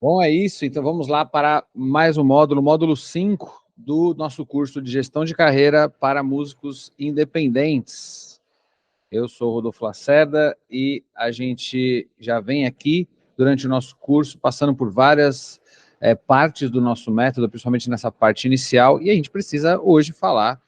Bom, é isso. Então vamos lá para mais um módulo, módulo 5 do nosso curso de gestão de carreira para músicos independentes. Eu sou o Rodolfo Lacerda e a gente já vem aqui durante o nosso curso passando por várias partes do nosso método, principalmente nessa parte inicial, e a gente precisa hoje falar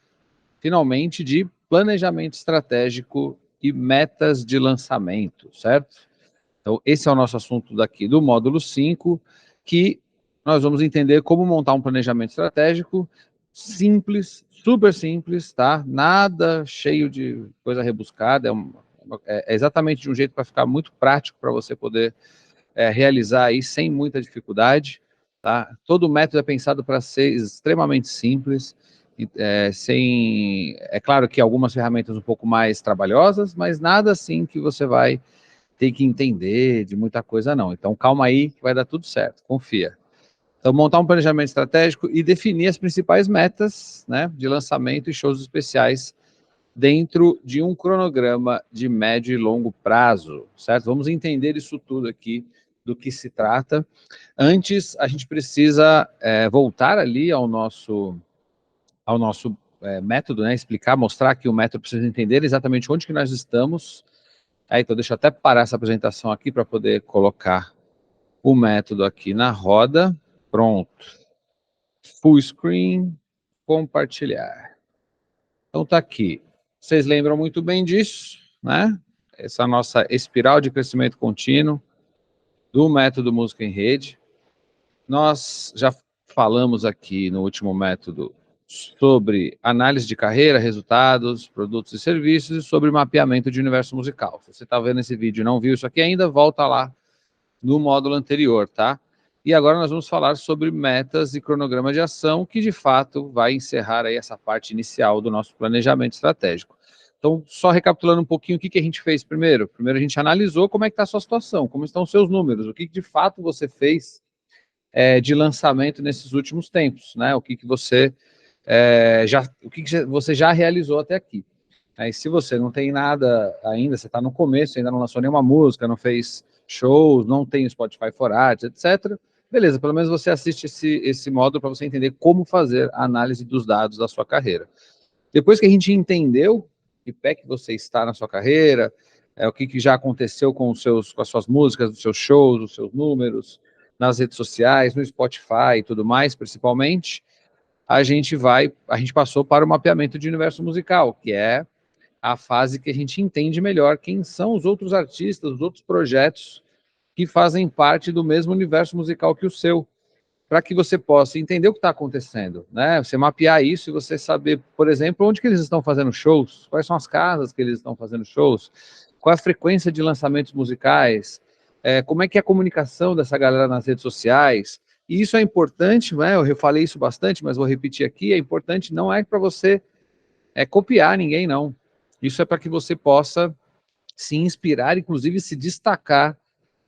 finalmente de planejamento estratégico e metas de lançamento, certo? Então, esse é o nosso assunto daqui do módulo 5, que nós vamos entender como montar um planejamento estratégico simples, super simples, tá? Nada cheio de coisa rebuscada, é exatamente de um jeito para ficar muito prático para você poder realizar aí sem muita dificuldade, tá? Todo o método é pensado para ser extremamente simples, é claro que algumas ferramentas um pouco mais trabalhosas, mas nada assim que você vai ter que entender de muita coisa, não. Então, calma aí, que vai dar tudo certo, confia. Então, montar um planejamento estratégico e definir as principais metas, né, de lançamento e shows especiais dentro de um cronograma de médio e longo prazo, certo? Vamos entender isso tudo aqui, do que se trata. Antes, a gente precisa voltar ali ao nosso método, né, explicar, mostrar que o método precisa entender exatamente onde que nós estamos. Então, deixa eu até parar essa apresentação aqui para poder colocar o método aqui na roda. Pronto. Full screen, compartilhar. Então, tá aqui. Vocês lembram muito bem disso, né? Essa nossa espiral de crescimento contínuo do método Música em Rede. Nós já falamos aqui no último método sobre análise de carreira, resultados, produtos e serviços e sobre mapeamento de universo musical. Se você está vendo esse vídeo e não viu isso aqui ainda, volta lá no módulo anterior, tá? E agora nós vamos falar sobre metas e cronograma de ação, que de fato vai encerrar aí essa parte inicial do nosso planejamento estratégico. Então, só recapitulando um pouquinho o que a gente fez primeiro. Primeiro a gente analisou como é que está a sua situação, como estão os seus números, o que de fato você fez de lançamento nesses últimos tempos, né? O que você você já realizou até aqui. Aí, se você não tem nada ainda, você está no começo, ainda não lançou nenhuma música, não fez shows, não tem Spotify for Arts, etc., beleza, pelo menos você assiste esse módulo para você entender como fazer a análise dos dados da sua carreira. Depois que a gente entendeu que pé que você está na sua carreira, o que já aconteceu com as suas músicas, os seus shows, os seus números, nas redes sociais, no Spotify e tudo mais, principalmente, a gente passou para o mapeamento de universo musical, que é a fase que a gente entende melhor quem são os outros artistas, os outros projetos que fazem parte do mesmo universo musical que o seu, para que você possa entender o que está acontecendo, né? Você mapear isso e você saber, por exemplo, onde que eles estão fazendo shows, quais são as casas que eles estão fazendo shows, qual é a frequência de lançamentos musicais, como é que é a comunicação dessa galera nas redes sociais. E isso é importante, né? Eu falei isso bastante, mas vou repetir aqui, é importante, não é para você copiar ninguém, não. Isso é para que você possa se inspirar, inclusive se destacar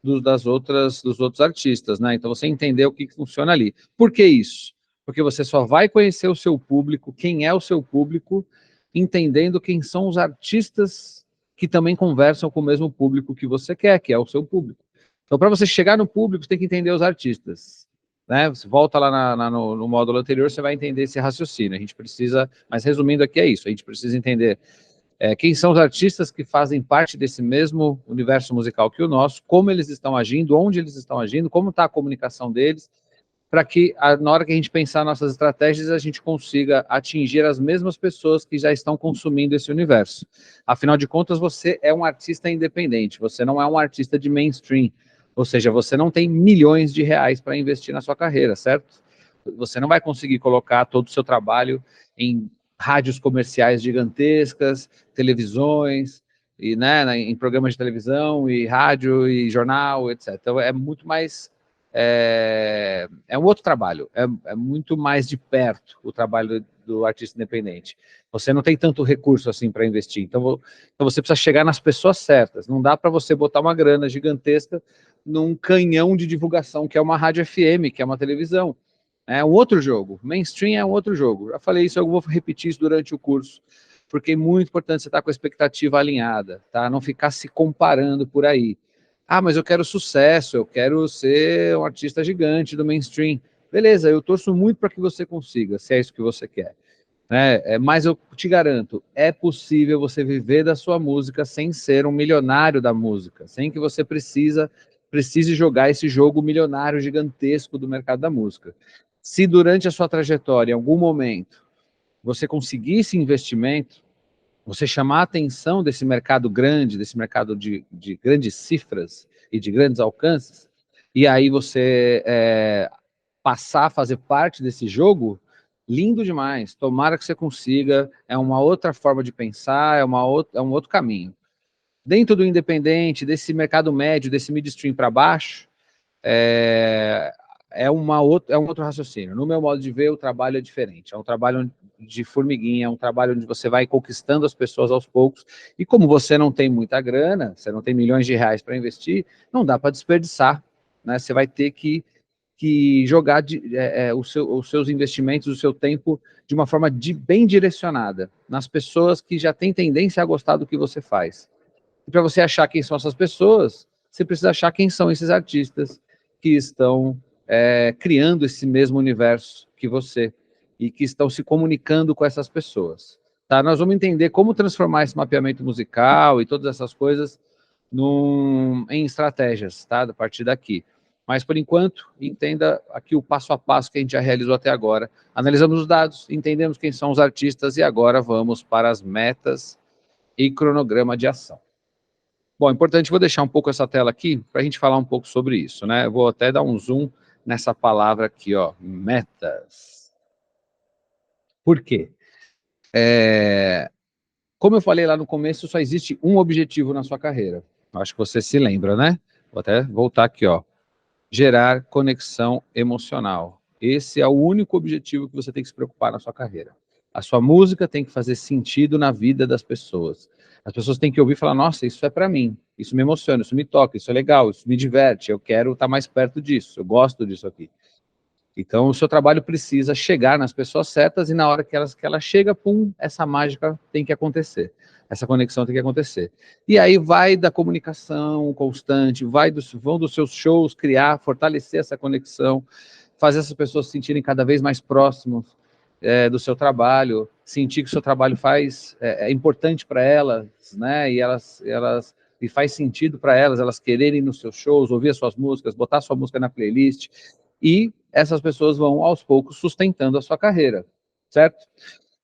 dos outros artistas, né? Então você entender o que funciona ali. Por que isso? Porque você só vai conhecer o seu público, quem é o seu público, entendendo quem são os artistas que também conversam com o mesmo público que você quer, que é o seu público. Então, para você chegar no público, você tem que entender os artistas. Né? Você volta lá no módulo anterior, você vai entender esse raciocínio. A gente precisa, mas resumindo aqui é isso, a gente precisa entender quem são os artistas que fazem parte desse mesmo universo musical que o nosso, como eles estão agindo, onde eles estão agindo, como está a comunicação deles, para que na hora que a gente pensar nossas estratégias, a gente consiga atingir as mesmas pessoas que já estão consumindo esse universo. Afinal de contas, você é um artista independente, você não é um artista de mainstream, ou seja, você não tem milhões de reais para investir na sua carreira, certo? Você não vai conseguir colocar todo o seu trabalho em rádios comerciais gigantescas, televisões, e, né, em programas de televisão, e rádio, e jornal, etc. Então, é muito mais... um outro trabalho, é muito mais de perto o trabalho do artista independente. Você não tem tanto recurso assim para investir, então você precisa chegar nas pessoas certas. Não dá para você botar uma grana gigantesca num canhão de divulgação que é uma rádio FM, que é uma televisão. É um outro jogo. Mainstream é um outro jogo. Já falei isso, eu vou repetir isso durante o curso, porque é muito importante você estar com a expectativa alinhada, tá? Não ficar se comparando por aí. Ah, mas eu quero sucesso, eu quero ser um artista gigante do mainstream. Beleza, eu torço muito para que você consiga, se é isso que você quer. Né? Mas eu te garanto, é possível você viver da sua música sem ser um milionário da música, sem que você precise jogar esse jogo milionário gigantesco do mercado da música. Se durante a sua trajetória, em algum momento, você conseguir esse investimento, você chamar a atenção desse mercado grande, desse mercado de grandes cifras e de grandes alcances, e aí você passar a fazer parte desse jogo, lindo demais. Tomara que você consiga. É uma outra forma de pensar, é um outro caminho. Dentro do independente, desse mercado médio, desse midstream para baixo, é, é um outro raciocínio. No meu modo de ver, o trabalho é diferente. É um trabalho de formiguinha, é um trabalho onde você vai conquistando as pessoas aos poucos. E como você não tem muita grana, você não tem milhões de reais para investir, não dá para desperdiçar. Né? Você vai ter que jogar os seus investimentos, o seu tempo de uma forma bem direcionada nas pessoas que já têm tendência a gostar do que você faz. E para você achar quem são essas pessoas, você precisa achar quem são esses artistas que estão criando esse mesmo universo que você e que estão se comunicando com essas pessoas. Tá? Nós vamos entender como transformar esse mapeamento musical e todas essas coisas em estratégias, tá? A partir daqui. Mas, por enquanto, entenda aqui o passo a passo que a gente já realizou até agora. Analisamos os dados, entendemos quem são os artistas e agora vamos para as metas e cronograma de ação. Bom, importante, vou deixar um pouco essa tela aqui para a gente falar um pouco sobre isso, né? Eu vou até dar um zoom nessa palavra aqui, ó, metas. Por quê? Como eu falei lá no começo, só existe um objetivo na sua carreira. Acho que você se lembra, né? Vou até voltar aqui, ó. Gerar conexão emocional. Esse é o único objetivo que você tem que se preocupar na sua carreira. A sua música tem que fazer sentido na vida das pessoas. As pessoas têm que ouvir e falar, nossa, isso é para mim, isso me emociona, isso me toca, isso é legal, isso me diverte, eu quero estar mais perto disso, eu gosto disso aqui. Então, o seu trabalho precisa chegar nas pessoas certas e na hora que ela chega, pum, essa mágica tem que acontecer. Essa conexão tem que acontecer. E aí vai da comunicação constante, vão dos seus shows criar, fortalecer essa conexão, fazer essas pessoas se sentirem cada vez mais próximas do seu trabalho, sentir que o seu trabalho é importante para elas, né? E faz sentido para elas quererem ir nos seus shows, ouvir as suas músicas, botar a sua música na playlist, e essas pessoas vão, aos poucos, sustentando a sua carreira, certo?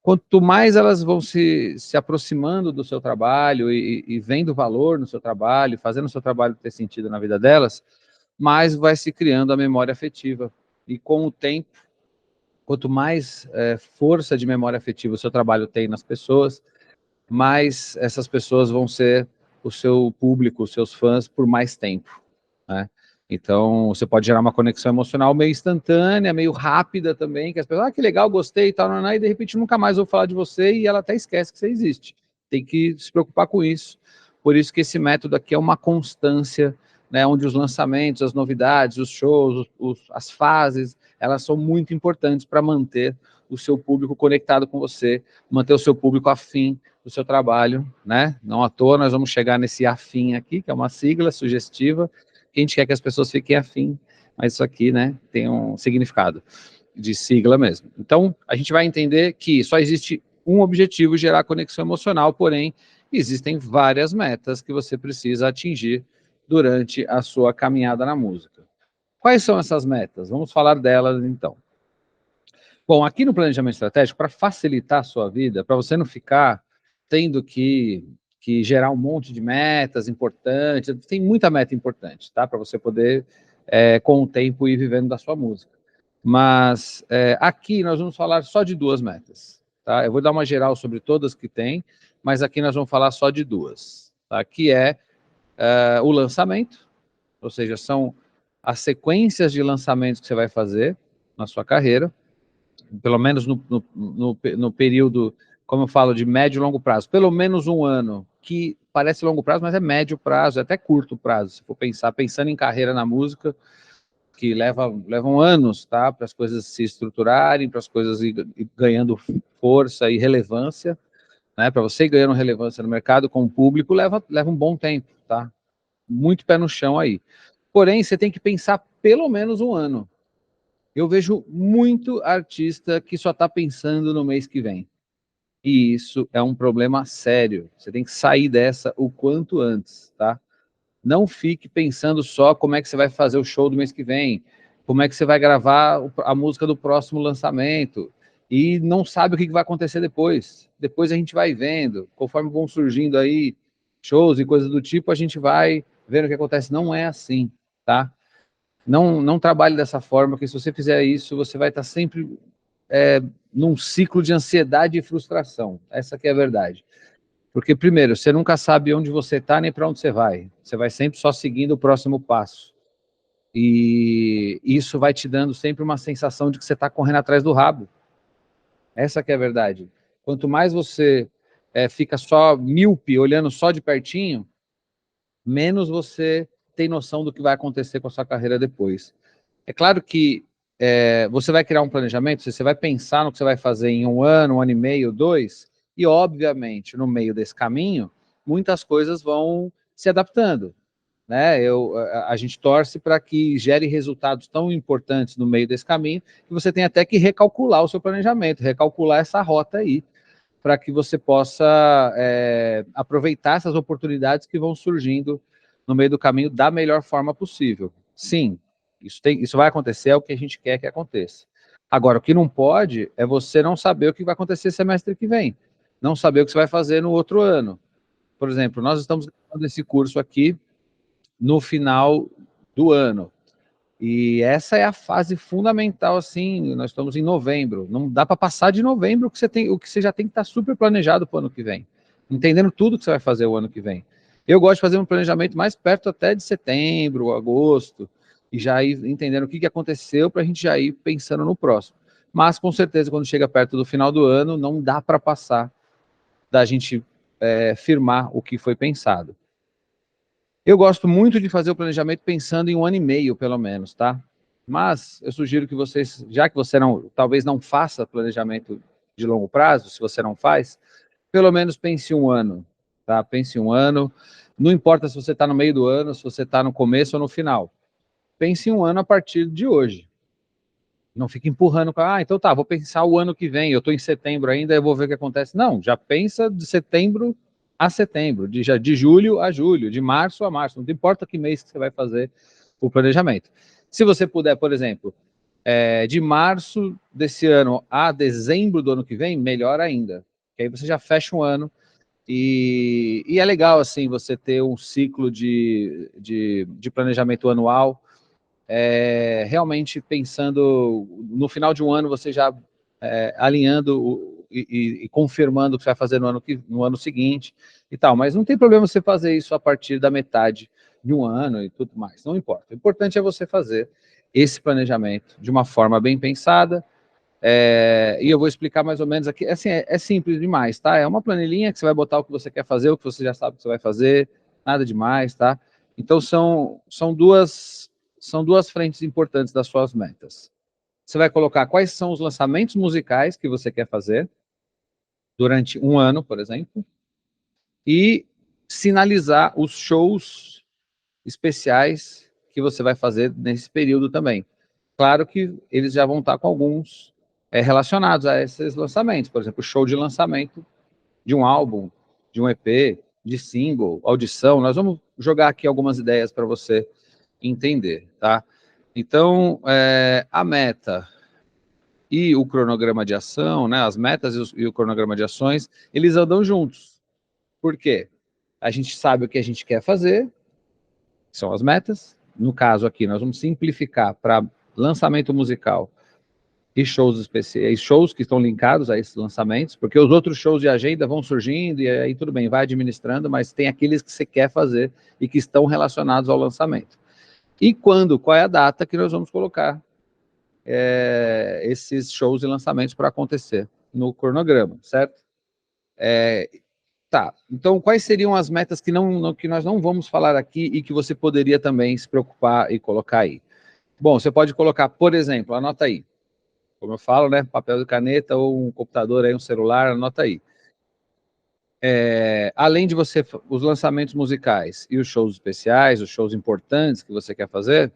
Quanto mais elas vão se aproximando do seu trabalho e vendo valor no seu trabalho, fazendo o seu trabalho ter sentido na vida delas, mais vai se criando a memória afetiva. E com o tempo, quanto mais força de memória afetiva o seu trabalho tem nas pessoas, mais essas pessoas vão ser o seu público, os seus fãs, por mais tempo, né? Então, você pode gerar uma conexão emocional meio instantânea, meio rápida também, que as pessoas, que legal, gostei e tal, e de repente nunca mais vou falar de você e ela até esquece que você existe. Tem que se preocupar com isso. Por isso que esse método aqui é uma constância, né, onde os lançamentos, as novidades, os shows, as fases, elas são muito importantes para manter o seu público conectado com você, manter o seu público afim do seu trabalho, né? Não à toa nós vamos chegar nesse afim aqui, que é uma sigla sugestiva, que a gente quer que as pessoas fiquem afim, mas isso aqui, né, tem um significado de sigla mesmo. Então, a gente vai entender que só existe um objetivo, gerar conexão emocional, porém, existem várias metas que você precisa atingir durante a sua caminhada na música. Quais são essas metas? Vamos falar delas, então. Bom, aqui no planejamento estratégico, para facilitar a sua vida, para você não ficar tendo que gerar um monte de metas importantes, tem muita meta importante, tá? Para você poder, com o tempo, ir vivendo da sua música. Mas aqui nós vamos falar só de duas metas, tá? Eu vou dar uma geral sobre todas que tem, mas aqui nós vamos falar só de duas, tá? Que é o lançamento, ou seja, são as sequências de lançamentos que você vai fazer na sua carreira, pelo menos no período, como eu falo, de médio e longo prazo, pelo menos um ano, que parece longo prazo, mas é médio prazo, é até curto prazo, se for pensando em carreira na música, que levam anos, tá, para as coisas se estruturarem, para as coisas ir ganhando força e relevância, né, para você ir ganhando relevância no mercado com o público, leva um bom tempo, tá? muito pé no chão aí. Porém, você tem que pensar pelo menos um ano. Eu vejo muito artista que só está pensando no mês que vem. E isso é um problema sério. Você tem que sair dessa o quanto antes, tá? Não fique pensando só como é que você vai fazer o show do mês que vem, como é que você vai gravar a música do próximo lançamento, e não sabe o que vai acontecer depois. Depois a gente vai vendo, conforme vão surgindo aí shows e coisas do tipo, a gente vai vendo o que acontece. Não é assim, tá? Não trabalhe dessa forma, porque se você fizer isso, você vai estar sempre num ciclo de ansiedade e frustração. Essa que é a verdade. Porque, primeiro, você nunca sabe onde você está nem para onde você vai. Você vai sempre só seguindo o próximo passo. E isso vai te dando sempre uma sensação de que você está correndo atrás do rabo. Essa que é a verdade. Quanto mais você fica só míope, olhando só de pertinho, menos você tem noção do que vai acontecer com a sua carreira depois. É claro que você vai criar um planejamento, você vai pensar no que você vai fazer em um ano e meio, 2, e obviamente no meio desse caminho, muitas coisas vão se adaptando, né? A gente torce para que gere resultados tão importantes no meio desse caminho, que você tem até que recalcular o seu planejamento, recalcular essa rota aí, para que você possa aproveitar essas oportunidades que vão surgindo no meio do caminho da melhor forma possível. Sim, isso vai acontecer, é o que a gente quer que aconteça. Agora, o que não pode é você não saber o que vai acontecer semestre que vem, não saber o que você vai fazer no outro ano. Por exemplo, nós estamos gravando esse curso aqui no final do ano. E essa é a fase fundamental, assim, nós estamos em novembro, não dá para passar de novembro o que você já tem que estar super planejado para o ano que vem, entendendo tudo que você vai fazer o ano que vem. Eu gosto de fazer um planejamento mais perto até de setembro, agosto, e já ir entendendo o que aconteceu para a gente já ir pensando no próximo. Mas, com certeza, quando chega perto do final do ano, não dá para passar da gente firmar o que foi pensado. Eu gosto muito de fazer o planejamento pensando em um ano e meio, pelo menos, tá? Mas eu sugiro que vocês, já que você talvez não faça planejamento de longo prazo, se você não faz, pelo menos pense um ano, tá? Pense um ano. Não importa se você está no meio do ano, se você está no começo ou no final. Pense um ano a partir de hoje. Não fique empurrando, então tá, vou pensar o ano que vem, eu estou em setembro ainda, eu vou ver o que acontece. Não, já pensa de setembro a setembro, de julho a julho, de março a março, não importa que mês que você vai fazer o planejamento. Se você puder, por exemplo, de março desse ano a dezembro do ano que vem, melhor ainda, que aí você já fecha um ano, e é legal, assim, você ter um ciclo de planejamento anual, realmente pensando no final de um ano, você já alinhando e confirmando o que você vai fazer no ano seguinte e tal. Mas não tem problema você fazer isso a partir da metade de um ano e tudo mais. Não importa. O importante é você fazer esse planejamento de uma forma bem pensada. E eu vou explicar mais ou menos aqui. Assim, é simples demais, tá? É uma planilhinha que você vai botar o que você quer fazer, o que você já sabe que você vai fazer, nada demais, tá? Então são duas frentes importantes das suas metas. Você vai colocar quais são os lançamentos musicais que você quer fazer durante um ano, por exemplo, e sinalizar os shows especiais que você vai fazer nesse período também. Claro que eles já vão estar com alguns relacionados a esses lançamentos, por exemplo, show de lançamento de um álbum, de um EP, de single, audição. Nós vamos jogar aqui algumas ideias para você entender, tá? Então, a meta e o cronograma de ação, né, as metas e o cronograma de ações, eles andam juntos. Por quê? A gente sabe o que a gente quer fazer, que são as metas. No caso aqui, nós vamos simplificar para lançamento musical e shows especiais, shows que estão linkados a esses lançamentos, porque os outros shows de agenda vão surgindo e aí tudo bem, vai administrando, mas tem aqueles que você quer fazer e que estão relacionados ao lançamento. E qual é a data que nós vamos colocar esses shows e lançamentos para acontecer no cronograma, certo? Tá, então quais seriam as metas que nós não vamos falar aqui e que você poderia também se preocupar e colocar aí? Bom, você pode colocar, por exemplo, anota aí, como eu falo, né, papel e caneta ou um computador aí, um celular, anota aí. além de você, os lançamentos musicais e os shows especiais, os shows importantes que você quer fazer,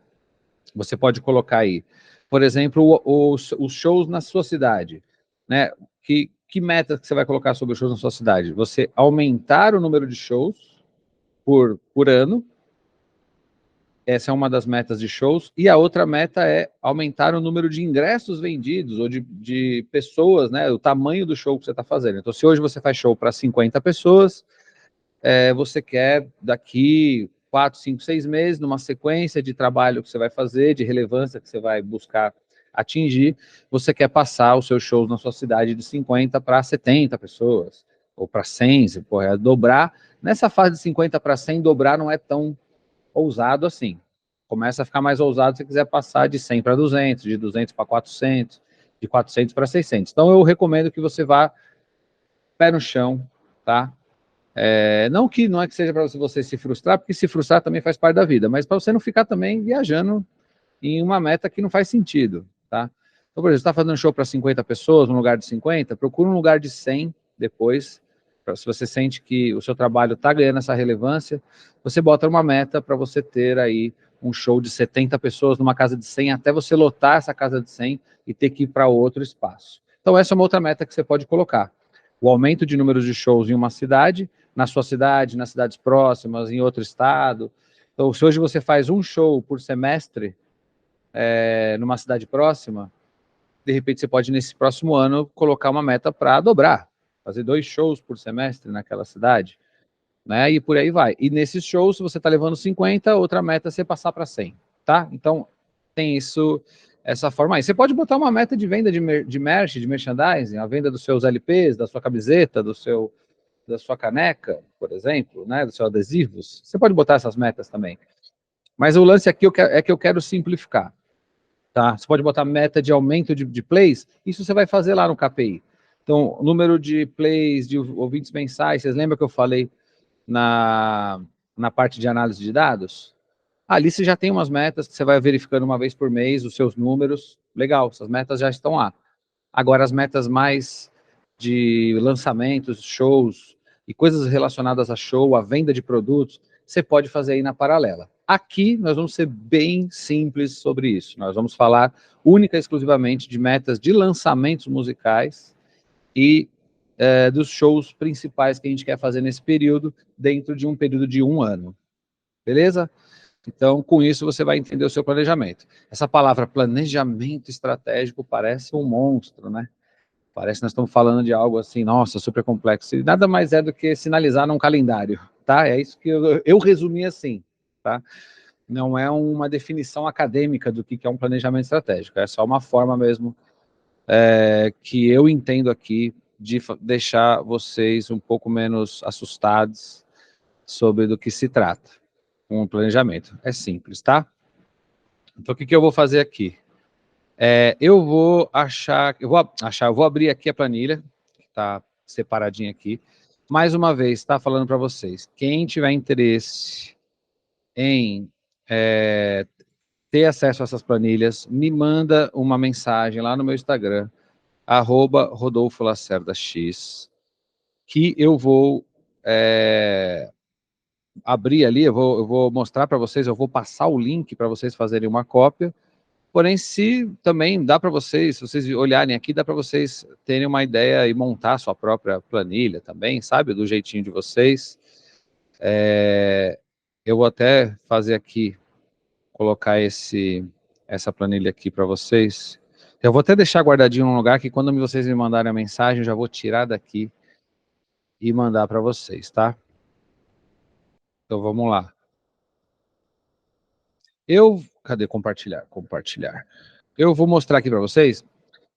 você pode colocar aí, por exemplo, os shows na sua cidade, né? Que meta que você vai colocar sobre os shows na sua cidade? Você aumentar o número de shows por ano. Essa é uma das metas de shows. E a outra meta é aumentar o número de ingressos vendidos ou de pessoas, né? O tamanho do show que você está fazendo. Então, se hoje você faz show para 50 pessoas, você quer daqui 4, 5, 6 meses, numa sequência de trabalho que você vai fazer, de relevância que você vai buscar atingir, você quer passar os seus shows na sua cidade de 50 para 70 pessoas, ou para 100, você pode dobrar. Nessa fase de 50 para 100, dobrar não é tão ousado assim. Começa a ficar mais ousado se você quiser passar de 100 para 200, de 200 para 400, de 400 para 600. Então, eu recomendo que você vá pé no chão, tá? Não é que seja para você se frustrar, porque se frustrar também faz parte da vida, mas para você não ficar também viajando em uma meta que não faz sentido, tá? Então, por exemplo, você está fazendo um show para 50 pessoas, um lugar de 50, procura um lugar de 100 depois, se você sente que o seu trabalho está ganhando essa relevância, você bota uma meta para você ter aí um show de 70 pessoas numa casa de 100, até você lotar essa casa de 100 e ter que ir para outro espaço. Então, essa é uma outra meta que você pode colocar. O aumento de números de shows em uma cidade, na sua cidade, nas cidades próximas, em outro estado. Então, se hoje você faz um show por semestre, numa cidade próxima, de repente você pode, nesse próximo ano, colocar uma meta para dobrar, fazer 2 shows por semestre naquela cidade, né? E por aí vai. E nesses shows, se você está levando 50, outra meta é você passar para 100, tá? Então, tem isso, essa forma aí. Você pode botar uma meta de venda de merch, de merchandising, a venda dos seus LPs, da sua camiseta, da sua caneca, por exemplo, né? Dos seus adesivos. Você pode botar essas metas também. Mas o lance aqui é que eu quero simplificar. Tá? Você pode botar meta de aumento de plays, isso você vai fazer lá no KPI. Então, número de plays de ouvintes mensais, vocês lembram que eu falei na parte de análise de dados? Ali você já tem umas metas que você vai verificando uma vez por mês os seus números. Legal, essas metas já estão lá. Agora, as metas mais de lançamentos, shows e coisas relacionadas a show, a venda de produtos, você pode fazer aí na paralela. Aqui nós vamos ser bem simples sobre isso. Nós vamos falar única e exclusivamente de metas de lançamentos musicais e dos shows principais que a gente quer fazer nesse período, dentro de um período de 1 ano. Beleza? Então, com isso, você vai entender o seu planejamento. Essa palavra planejamento estratégico parece um monstro, né? Parece que nós estamos falando de algo assim, nossa, super complexo. E nada mais é do que sinalizar num calendário, tá? É isso que eu resumi assim, tá? Não é uma definição acadêmica do que é um planejamento estratégico, é só uma forma mesmo que eu entendo aqui de deixar vocês um pouco menos assustados sobre do que se trata. Um planejamento é simples, tá? Então, o que eu vou fazer aqui? Eu vou abrir aqui a planilha, que está separadinha aqui. Mais uma vez, tá falando para vocês, quem tiver interesse em ter acesso a essas planilhas, me manda uma mensagem lá no meu Instagram, @RodolfoLacerdaX, que eu vou abrir ali, eu vou mostrar para vocês, eu vou passar o link para vocês fazerem uma cópia. Porém, se também dá para vocês, se vocês olharem aqui, dá para vocês terem uma ideia e montar a sua própria planilha também, sabe? Do jeitinho de vocês. Eu vou até fazer aqui, colocar essa planilha aqui para vocês. Eu vou até deixar guardadinho num lugar que quando vocês me mandarem a mensagem, eu já vou tirar daqui e mandar para vocês, tá? Então vamos lá. Cadê compartilhar? Compartilhar. Eu vou mostrar aqui para vocês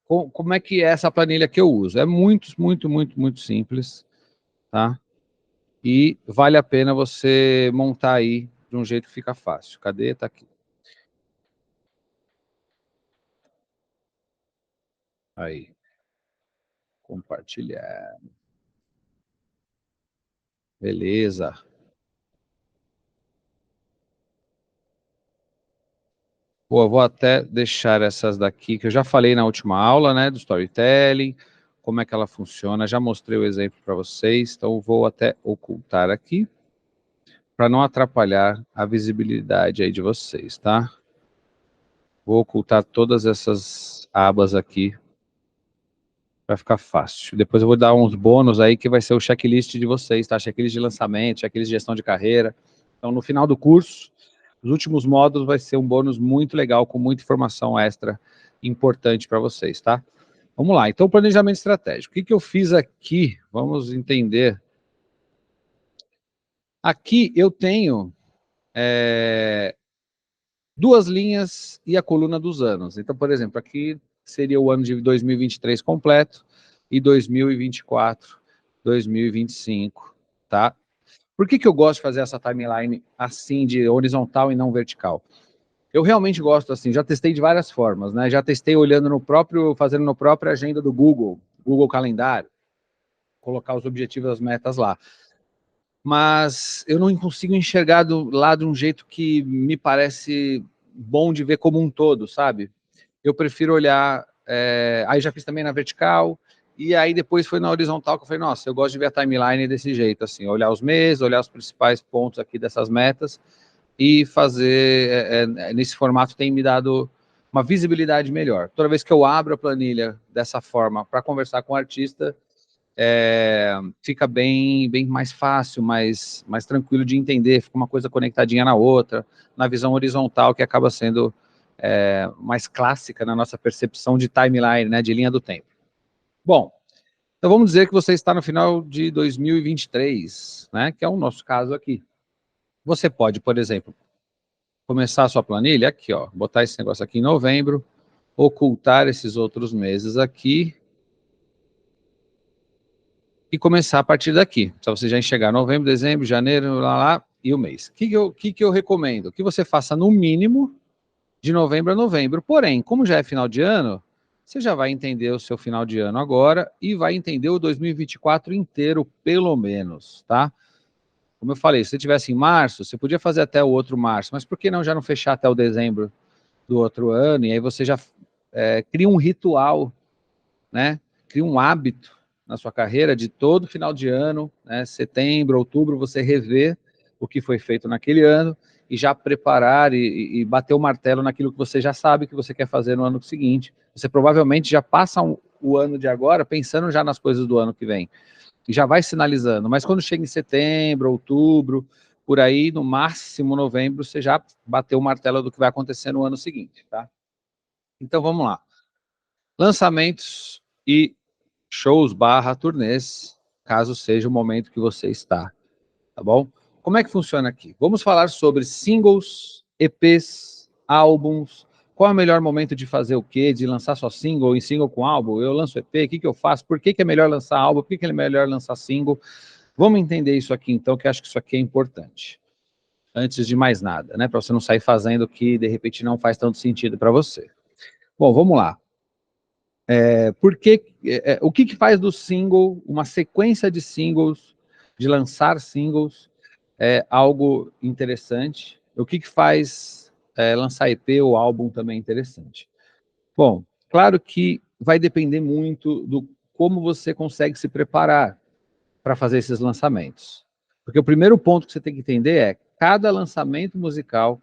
como é que é essa planilha que eu uso. É muito, muito, muito, muito simples, tá? E vale a pena você montar aí de um jeito que fica fácil. Cadê? Tá aqui. Aí. Compartilhar. Beleza. Pô, eu vou até deixar essas daqui, que eu já falei na última aula, né, do storytelling, como é que ela funciona, já mostrei o exemplo para vocês, então vou até ocultar aqui, para não atrapalhar a visibilidade aí de vocês, tá? Vou ocultar todas essas abas aqui, para ficar fácil. Depois eu vou dar uns bônus aí, que vai ser o checklist de vocês, tá? Checklist de lançamento, checklist de gestão de carreira. Então, no final do curso, os últimos módulos vai ser um bônus muito legal, com muita informação extra importante para vocês, tá? Vamos lá, então, planejamento estratégico. O que eu fiz aqui? Vamos entender. Aqui eu tenho duas linhas e a coluna dos anos. Então, por exemplo, aqui seria o ano de 2023 completo e 2024, 2025, tá? Por que eu gosto de fazer essa timeline assim, de horizontal e não vertical? Eu realmente gosto assim, já testei de várias formas, né? Já testei olhando no próprio, fazendo no própria agenda do Google Calendário, colocar os objetivos, as metas lá. Mas eu não consigo enxergar lá de um jeito que me parece bom de ver como um todo, sabe? Eu prefiro olhar, aí já fiz também na vertical, e aí depois foi na horizontal, que eu falei, nossa, eu gosto de ver a timeline desse jeito, assim, olhar os meses, olhar os principais pontos aqui dessas metas, e fazer, nesse formato tem me dado uma visibilidade melhor. Toda vez que eu abro a planilha dessa forma para conversar com o artista, fica bem mais fácil, mais tranquilo de entender, fica uma coisa conectadinha na outra, na visão horizontal, que acaba sendo mais clássica na nossa percepção de timeline, né, de linha do tempo. Bom, então vamos dizer que você está no final de 2023, né, que é o nosso caso aqui. Você pode, por exemplo, começar a sua planilha aqui, ó, botar esse negócio aqui em novembro, ocultar esses outros meses aqui, e começar a partir daqui. Então, você já enxergar novembro, dezembro, janeiro, lá, e o mês. O que eu recomendo? Que você faça no mínimo de novembro a novembro. Porém, como já é final de ano, você já vai entender o seu final de ano agora e vai entender o 2024 inteiro, pelo menos, tá? Como eu falei, se você tivesse em março, você podia fazer até o outro março, mas por que não já não fechar até o dezembro do outro ano? E aí você já cria um ritual, né? Cria um hábito na sua carreira de todo final de ano, né? Setembro, outubro, você rever o que foi feito naquele ano e já preparar e bater o martelo naquilo que você já sabe que você quer fazer no ano seguinte. Você provavelmente já passa o ano de agora pensando já nas coisas do ano que vem e já vai sinalizando, mas quando chega em setembro, outubro, por aí, no máximo novembro, você já bateu o martelo do que vai acontecer no ano seguinte, tá? Então vamos lá. Lançamentos e shows / turnês, caso seja o momento que você está, tá bom? Como é que funciona aqui? Vamos falar sobre singles, EPs, álbuns. Qual é o melhor momento de fazer o quê? De lançar só single, em single com álbum? Eu lanço EP, o que eu faço? Por que é melhor lançar álbum? Por que é melhor lançar single? Vamos entender isso aqui, então, que eu acho que isso aqui é importante. Antes de mais nada, né? Para você não sair fazendo o que, de repente, não faz tanto sentido para você. Bom, vamos lá. O que faz do single, uma sequência de singles, de lançar singles, algo interessante? O que faz lançar EP ou álbum também interessante? Bom, claro que vai depender muito do como você consegue se preparar para fazer esses lançamentos. Porque o primeiro ponto que você tem que entender é cada lançamento musical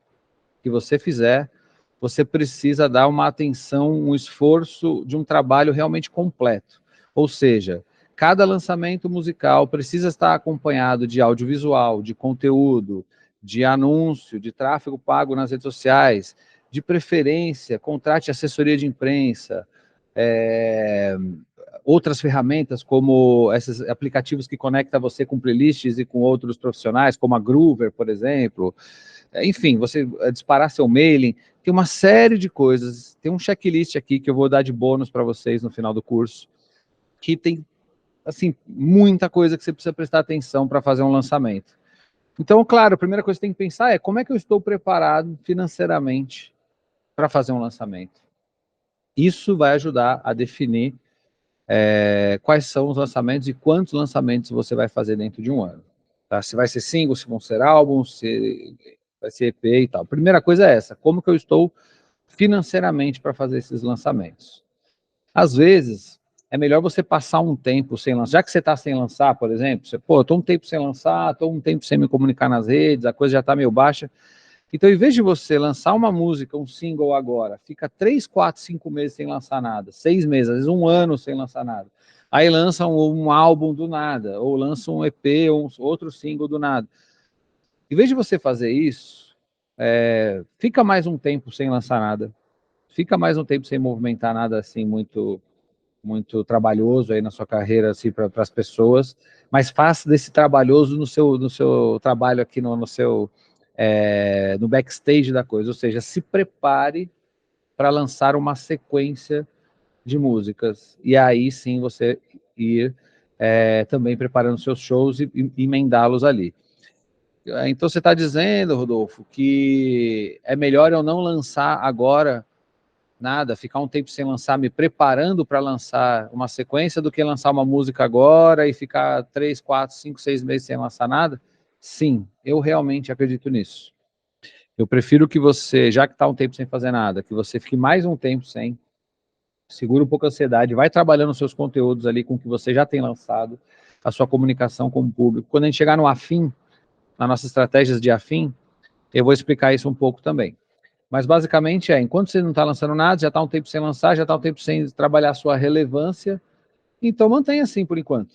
que você fizer, você precisa dar uma atenção, um esforço de um trabalho realmente completo. Ou seja, cada lançamento musical precisa estar acompanhado de audiovisual, de conteúdo, de anúncio, de tráfego pago nas redes sociais, de preferência, contrate assessoria de imprensa, outras ferramentas como esses aplicativos que conectam você com playlists e com outros profissionais, como a Groover, por exemplo. Enfim, você disparar seu mailing, tem uma série de coisas, tem um checklist aqui que eu vou dar de bônus para vocês no final do curso, que tem, assim, muita coisa que você precisa prestar atenção para fazer um lançamento. Então, claro, a primeira coisa que você tem que pensar é como é que eu estou preparado financeiramente para fazer um lançamento. Isso vai ajudar a definir quais são os lançamentos e quantos lançamentos você vai fazer dentro de um ano. Tá? Se vai ser single, se vão ser álbuns, se vai ser EP e tal. A primeira coisa é essa, como que eu estou financeiramente para fazer esses lançamentos. Às vezes, é melhor você passar um tempo sem lançar. Já que você está sem lançar, por exemplo, você, pô, estou um tempo sem lançar, estou um tempo sem me comunicar nas redes, a coisa já está meio baixa. Então, em vez de você lançar uma música, um single agora, fica 3, 4, 5 meses sem lançar nada, 6 meses, às vezes um ano sem lançar nada. Aí lança um álbum do nada, ou lança um EP, ou outro single do nada. Em vez de você fazer isso, fica mais um tempo sem lançar nada, fica mais um tempo sem movimentar nada assim muito trabalhoso aí na sua carreira assim para as pessoas, mas faça desse trabalhoso no seu trabalho aqui no seu no backstage da coisa, ou seja, se prepare para lançar uma sequência de músicas e aí sim você ir também preparando seus shows e emendá-los ali. Então você está dizendo, Rodolfo, que é melhor eu não lançar agora nada, ficar um tempo sem lançar, me preparando para lançar uma sequência, do que lançar uma música agora e ficar 3, 4, 5, 6 meses sem lançar nada? Sim, eu realmente acredito nisso. Eu prefiro que você, já que está um tempo sem fazer nada, que você fique mais um tempo sem, segura um pouco a ansiedade, vai trabalhando os seus conteúdos ali com o que você já tem lançado, a sua comunicação com o público. Quando a gente chegar no afim, nas nossas estratégias de afim, eu vou explicar isso um pouco também. Mas basicamente enquanto você não está lançando nada, já está um tempo sem lançar, já está um tempo sem trabalhar a sua relevância, então mantenha assim por enquanto.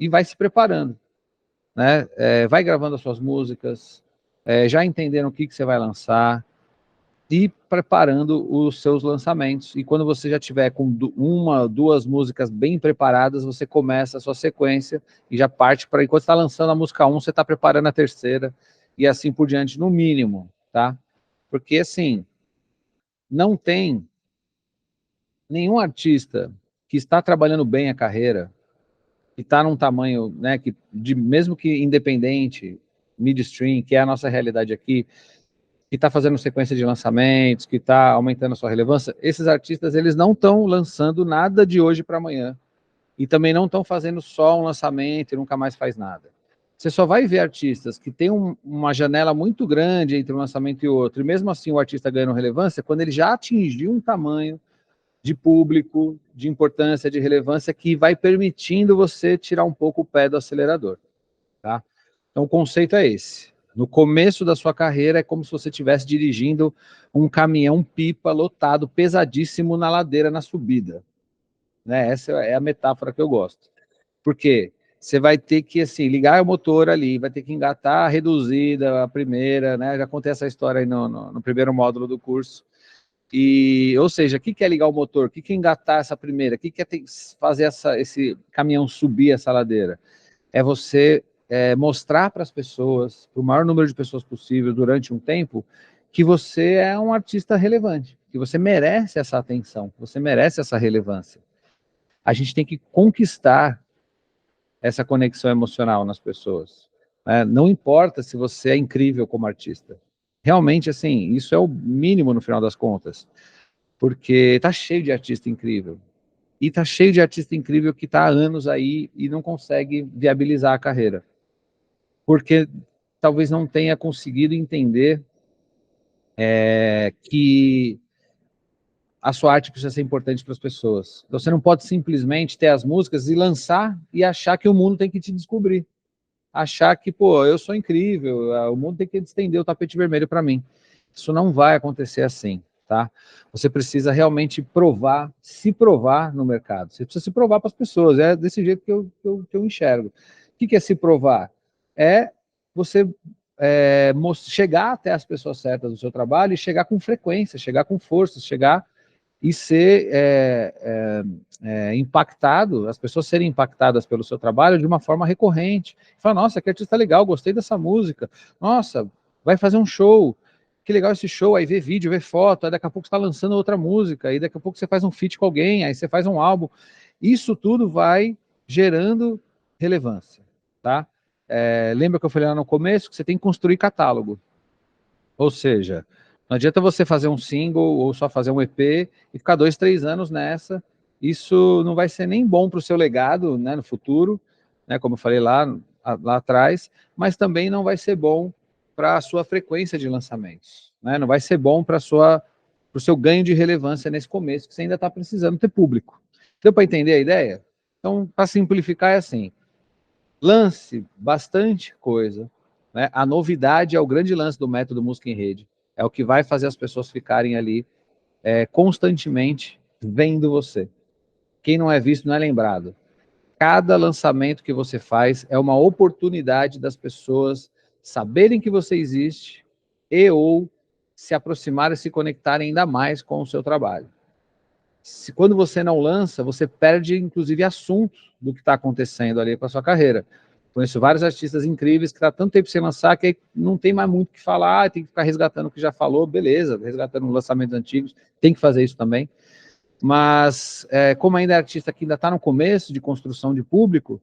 E vai se preparando, né? Vai gravando as suas músicas, já entendendo o que você vai lançar e preparando os seus lançamentos. E quando você já tiver com uma, duas músicas bem preparadas, você começa a sua sequência e já parte para, enquanto está lançando a música 1, você está preparando a terceira e assim por diante, no mínimo, tá? Porque assim, não tem nenhum artista que está trabalhando bem a carreira, que está num tamanho, né, mesmo que independente, midstream, que é a nossa realidade aqui, que está fazendo sequência de lançamentos, que está aumentando a sua relevância, esses artistas, eles não estão lançando nada de hoje para amanhã. E também não estão fazendo só um lançamento e nunca mais faz nada. Você só vai ver artistas que têm uma janela muito grande entre um lançamento e outro, e mesmo assim o artista ganhando relevância, quando ele já atingiu um tamanho de público, de importância, de relevância, que vai permitindo você tirar um pouco o pé do acelerador, tá? Então, o conceito é esse. No começo da sua carreira, é como se você estivesse dirigindo um caminhão-pipa lotado, pesadíssimo, na ladeira, na subida, né? Essa é a metáfora que eu gosto. Por quê? Você vai ter que, assim, ligar o motor ali, vai ter que engatar a reduzida, a primeira, né? Já contei essa história aí no primeiro módulo do curso. Ou seja, o que é ligar o motor? O que é engatar essa primeira? O que é fazer esse caminhão subir essa ladeira? É você mostrar para as pessoas, para o maior número de pessoas possível durante um tempo, que você é um artista relevante, que você merece essa atenção, que você merece essa relevância. A gente tem que conquistar essa conexão emocional nas pessoas, né? Não importa se você é incrível como artista. Realmente, assim, isso é o mínimo no final das contas. Porque tá cheio de artista incrível. E tá cheio de artista incrível que tá há anos aí e não consegue viabilizar a carreira. Porque talvez não tenha conseguido entender que a sua arte precisa ser importante para as pessoas. Então você não pode simplesmente ter as músicas e lançar e achar que o mundo tem que te descobrir. Achar que, pô, eu sou incrível, o mundo tem que estender o tapete vermelho para mim. Isso não vai acontecer assim, tá? Você precisa realmente provar, se provar no mercado. Você precisa se provar para as pessoas. É desse jeito que eu enxergo. O que é se provar? É você chegar até as pessoas certas do seu trabalho e chegar com frequência, chegar com força, chegar e ser impactado, as pessoas serem impactadas pelo seu trabalho de uma forma recorrente. Fala, nossa, que artista legal, gostei dessa música. Nossa, vai fazer um show. Que legal esse show, aí vê vídeo, vê foto, aí daqui a pouco você está lançando outra música, aí daqui a pouco você faz um feat com alguém, aí você faz um álbum. Isso tudo vai gerando relevância, tá? Lembra que eu falei lá no começo que você tem que construir catálogo. Ou seja, não adianta você fazer um single ou só fazer um EP e ficar 2, 3 anos nessa. Isso não vai ser nem bom para o seu legado, né, no futuro, né, como eu falei lá atrás, mas também não vai ser bom para a sua frequência de lançamentos, né? Não vai ser bom para o seu ganho de relevância nesse começo, que você ainda está precisando ter público. Deu para entender a ideia? Então, para simplificar, é assim: lance bastante coisa, né? A novidade é o grande lance do método Música em Rede. É o que vai fazer as pessoas ficarem ali constantemente vendo você. Quem não é visto não é lembrado. Cada lançamento que você faz é uma oportunidade das pessoas saberem que você existe e ou se aproximarem e se conectarem ainda mais com o seu trabalho. Quando você não lança, você perde, inclusive, assunto do que está acontecendo ali com a sua carreira. Conheço vários artistas incríveis que está tanto tempo sem lançar que não tem mais muito o que falar, tem que ficar resgatando o que já falou, beleza, resgatando lançamentos antigos, tem que fazer isso também. Mas, como ainda é artista que ainda está no começo de construção de público,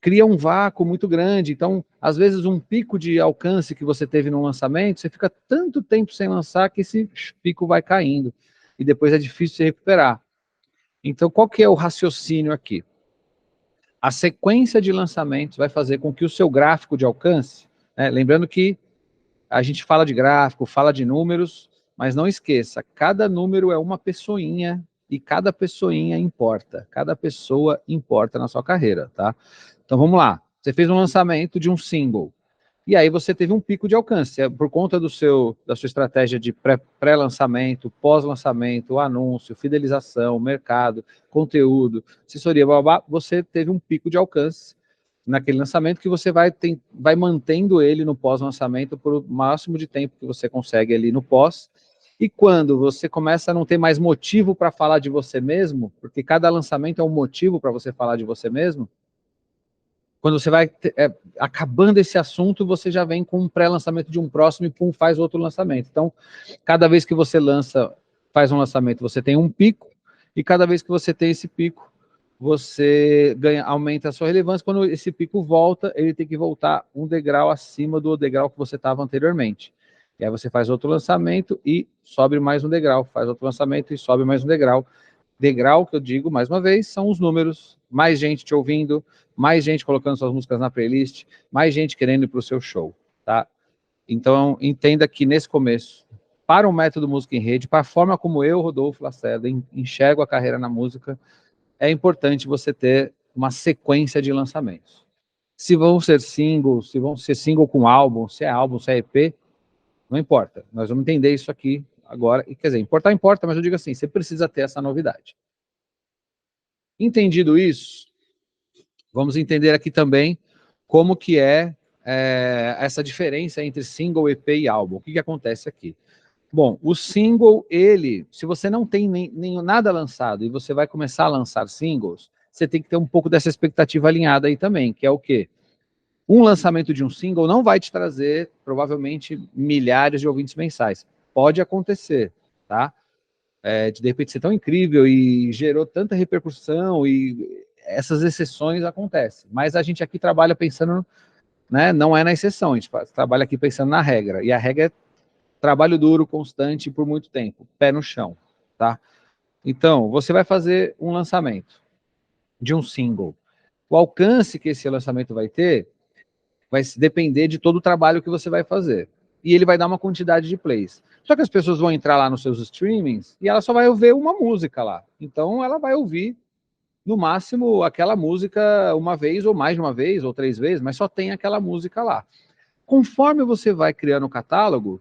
cria um vácuo muito grande. Então, às vezes, um pico de alcance que você teve no lançamento, você fica tanto tempo sem lançar que esse pico vai caindo. E depois é difícil se recuperar. Então, qual que é o raciocínio aqui? A sequência de lançamentos vai fazer com que o seu gráfico de alcance, né, lembrando que a gente fala de gráfico, fala de números, mas não esqueça, cada número é uma pessoinha e cada pessoinha importa. Cada pessoa importa na sua carreira, tá? Então vamos lá. Você fez um lançamento de um single. E aí você teve um pico de alcance, por conta da sua estratégia de pré-lançamento, pós-lançamento, anúncio, fidelização, mercado, conteúdo, assessoria, blá, blá, blá, você teve um pico de alcance naquele lançamento que você vai mantendo ele no pós-lançamento por o máximo de tempo que você consegue ali no pós. E quando você começa a não ter mais motivo para falar de você mesmo, porque cada lançamento é um motivo para você falar de você mesmo, quando você vai acabando esse assunto, você já vem com um pré-lançamento de um próximo e pum, faz outro lançamento. Então, cada vez que você faz um lançamento, você tem um pico, e cada vez que você tem esse pico, você aumenta a sua relevância. Quando esse pico volta, ele tem que voltar um degrau acima do degrau que você estava anteriormente. E aí você faz outro lançamento e sobe mais um degrau, faz outro lançamento e sobe mais um degrau. Degrau, que eu digo, mais uma vez, são os números, mais gente te ouvindo, mais gente colocando suas músicas na playlist, mais gente querendo ir para o seu show, tá? Então, entenda que nesse começo, para o método Música em Rede, para a forma como eu, Rodolfo Lacerda, enxergo a carreira na música, é importante você ter uma sequência de lançamentos. Se vão ser singles, se vão ser single com álbum, se é EP, não importa. Nós vamos entender isso aqui agora. E, quer dizer, importa, mas eu digo assim, você precisa ter essa novidade. Entendido isso, vamos entender aqui também como que essa diferença entre single, EP e álbum. O que acontece aqui? Bom, o single, se você não tem nada lançado e você vai começar a lançar singles, você tem que ter um pouco dessa expectativa alinhada aí também, que é o quê? Um lançamento de um single não vai te trazer, provavelmente, milhares de ouvintes mensais. Pode acontecer, tá? De repente ser tão incrível e gerou tanta repercussão e essas exceções acontecem. Mas a gente aqui trabalha pensando, né, não é na exceção, a gente trabalha aqui pensando na regra. E a regra é trabalho duro, constante, por muito tempo, pé no chão, tá? Então, você vai fazer um lançamento de um single. O alcance que esse lançamento vai ter vai depender de todo o trabalho que você vai fazer. E ele vai dar uma quantidade de plays. Só que as pessoas vão entrar lá nos seus streamings e ela só vai ouvir uma música lá. Então, ela vai ouvir, no máximo, aquela música uma vez, ou mais de uma vez, ou 3 vezes, mas só tem aquela música lá. Conforme você vai criando o catálogo,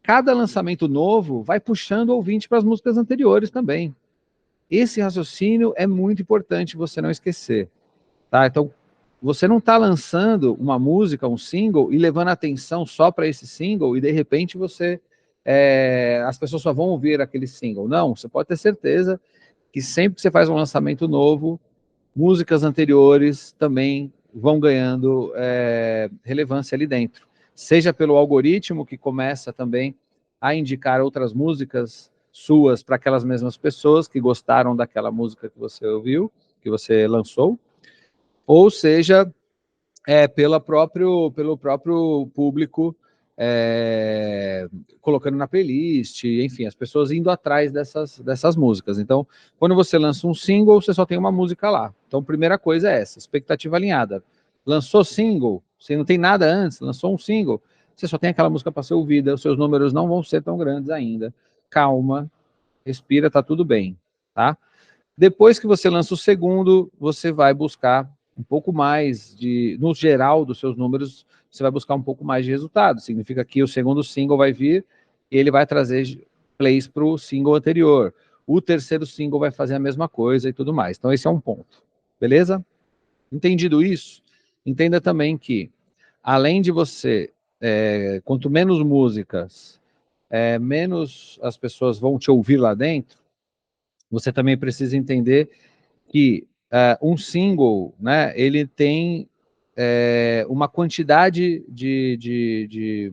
cada lançamento novo vai puxando o ouvinte para as músicas anteriores também. Esse raciocínio é muito importante você não esquecer, tá? Então, você não está lançando uma música, um single, e levando atenção só para esse single, e de repente as pessoas só vão ouvir aquele single. Não, você pode ter certeza que sempre que você faz um lançamento novo, músicas anteriores também vão ganhando relevância ali dentro. Seja pelo algoritmo, que começa também a indicar outras músicas suas para aquelas mesmas pessoas que gostaram daquela música que você ouviu, que você lançou, ou seja, pelo próprio público colocando na playlist, enfim, as pessoas indo atrás dessas músicas. Então, quando você lança um single, você só tem uma música lá. Então, primeira coisa é essa, expectativa alinhada. Lançou single, você não tem nada antes, lançou um single, você só tem aquela música para ser ouvida, os seus números não vão ser tão grandes ainda. Calma, respira, tá tudo bem, tá? Depois que você lança o segundo, você vai buscar um pouco mais no geral dos seus números, você vai buscar um pouco mais de resultado. Significa que o segundo single vai vir e ele vai trazer plays para o single anterior. O terceiro single vai fazer a mesma coisa e tudo mais. Então esse é um ponto. Beleza? Entendido isso, entenda também que, além de você, quanto menos músicas, menos as pessoas vão te ouvir lá dentro, você também precisa entender que um single, né, ele tem uma quantidade de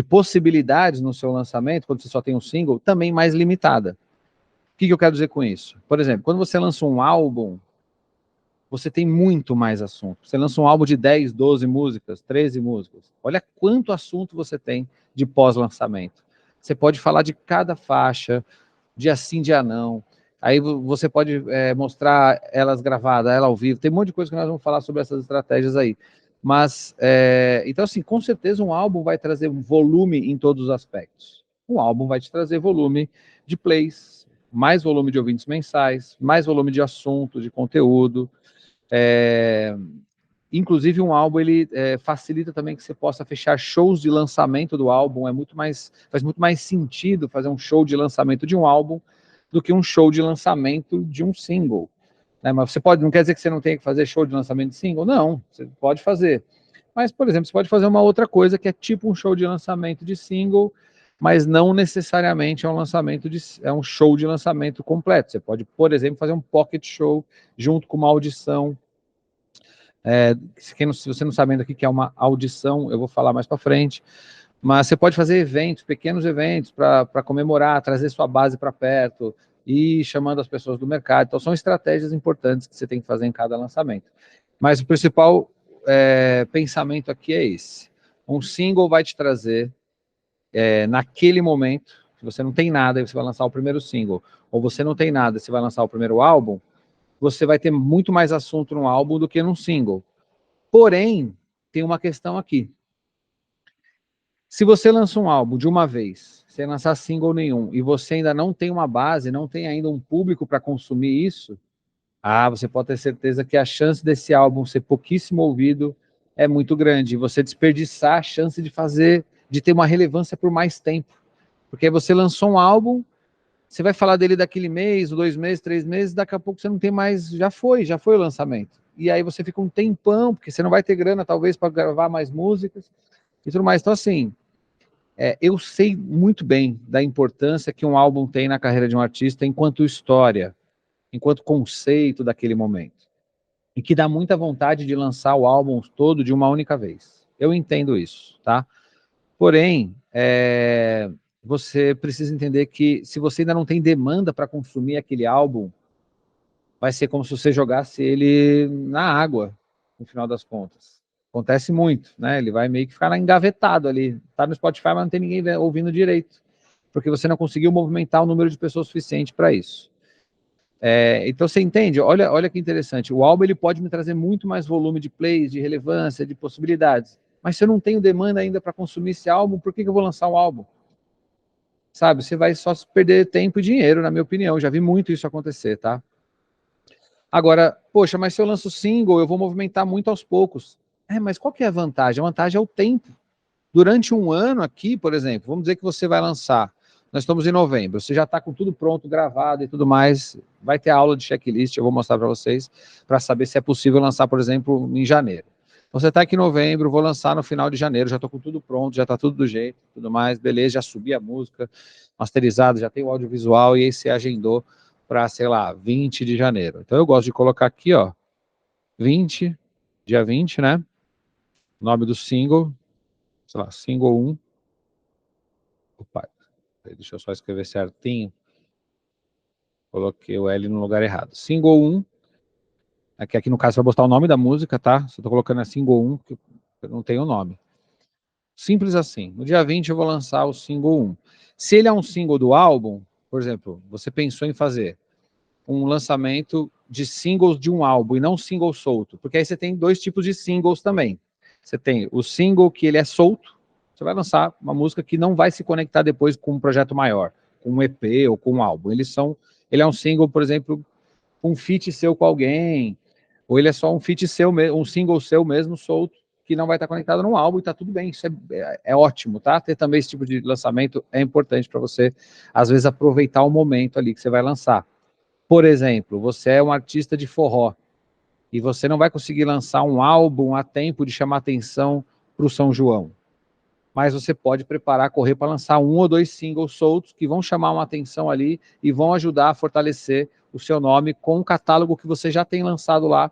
possibilidades no seu lançamento, quando você só tem um single, também mais limitada. O que eu quero dizer com isso? Por exemplo, quando você lança um álbum, você tem muito mais assunto. Você lança um álbum de 10, 12 músicas, 13 músicas. Olha quanto assunto você tem de pós-lançamento. Você pode falar de cada faixa, dia sim, dia não. Aí você pode mostrar elas gravadas, ela ao vivo. Tem um monte de coisa que nós vamos falar sobre essas estratégias aí. Mas, então assim, com certeza um álbum vai trazer volume em todos os aspectos. Um álbum vai te trazer volume de plays, mais volume de ouvintes mensais, mais volume de assunto, de conteúdo. Inclusive um álbum ele facilita também que você possa fechar shows de lançamento do álbum. Faz muito mais sentido fazer um show de lançamento de um álbum do que um show de lançamento de um single, né? Mas não quer dizer que você não tenha que fazer show de lançamento de single, não, você pode fazer. Mas, por exemplo, você pode fazer uma outra coisa que é tipo um show de lançamento de single, mas não necessariamente é um show de lançamento completo. Você pode, por exemplo, fazer um pocket show junto com uma audição. Se você não sabe ainda o que é uma audição, eu vou falar mais para frente. Mas você pode fazer eventos, pequenos eventos, para comemorar, trazer sua base para perto e ir chamando as pessoas do mercado. Então, são estratégias importantes que você tem que fazer em cada lançamento. Mas o principal pensamento aqui é esse. Um single vai te trazer, naquele momento, se você não tem nada, você vai lançar o primeiro single, ou você não tem nada, você vai lançar o primeiro álbum, você vai ter muito mais assunto num álbum do que num single. Porém, tem uma questão aqui. Se você lança um álbum de uma vez, sem lançar single nenhum, e você ainda não tem uma base, não tem ainda um público para consumir isso, você pode ter certeza que a chance desse álbum ser pouquíssimo ouvido é muito grande. E você desperdiçar a chance de ter uma relevância por mais tempo. Porque você lançou um álbum, você vai falar dele daquele mês, 2 meses, 3 meses, daqui a pouco você não tem mais, já foi o lançamento. E aí você fica um tempão, porque você não vai ter grana, talvez, para gravar mais músicas e tudo mais. Então, assim, eu sei muito bem da importância que um álbum tem na carreira de um artista enquanto história, enquanto conceito daquele momento. E que dá muita vontade de lançar o álbum todo de uma única vez. Eu entendo isso, tá? Porém, você precisa entender que se você ainda não tem demanda para consumir aquele álbum, vai ser como se você jogasse ele na água, no final das contas. Acontece muito, né? Ele vai meio que ficar engavetado ali. Tá no Spotify, mas não tem ninguém ouvindo direito, porque você não conseguiu movimentar o número de pessoas suficiente para isso. Então você entende? Olha que interessante. O álbum ele pode me trazer muito mais volume de plays, de relevância, de possibilidades. Mas se eu não tenho demanda ainda para consumir esse álbum, por que eu vou lançar um álbum? Sabe? Você vai só perder tempo e dinheiro, na minha opinião. Já vi muito isso acontecer, tá? Agora, poxa, mas se eu lanço single, eu vou movimentar muito aos poucos. Mas qual que é a vantagem? A vantagem é o tempo. Durante um ano aqui, por exemplo, vamos dizer que você vai lançar, nós estamos em novembro, você já está com tudo pronto, gravado e tudo mais, vai ter aula de checklist, eu vou mostrar para vocês, para saber se é possível lançar, por exemplo, em janeiro. Então, você está aqui em novembro, vou lançar no final de janeiro, já estou com tudo pronto, já está tudo do jeito, tudo mais, beleza, já subi a música, masterizado, já tem o audiovisual, e aí você agendou para, sei lá, 20 de janeiro. Então, eu gosto de colocar aqui, ó, 20, dia 20, né? Nome do single, sei lá, single 1. Opa, deixa eu só escrever certinho. Coloquei o L no lugar errado. Single 1. Aqui no caso, vai botar o nome da música, tá? Só tô colocando a single 1, porque eu não tenho o nome. Simples assim. No dia 20 eu vou lançar o single 1. Se ele é um single do álbum, por exemplo, você pensou em fazer um lançamento de singles de um álbum e não um single solto, porque aí você tem 2 tipos de singles também. Você tem o single que ele é solto, você vai lançar uma música que não vai se conectar depois com um projeto maior, com um EP ou com um álbum. Ele é um single, por exemplo, um feat seu com alguém, ou ele é só um feat seu, um single seu mesmo, solto, que não vai estar conectado num álbum, e tá tudo bem, isso é ótimo, tá? Ter também esse tipo de lançamento é importante para você, às vezes, aproveitar o momento ali que você vai lançar. Por exemplo, você é um artista de forró, e você não vai conseguir lançar um álbum a tempo de chamar atenção para o São João. Mas você pode preparar, correr para lançar 1 ou 2 singles soltos que vão chamar uma atenção ali e vão ajudar a fortalecer o seu nome com um catálogo que você já tem lançado lá,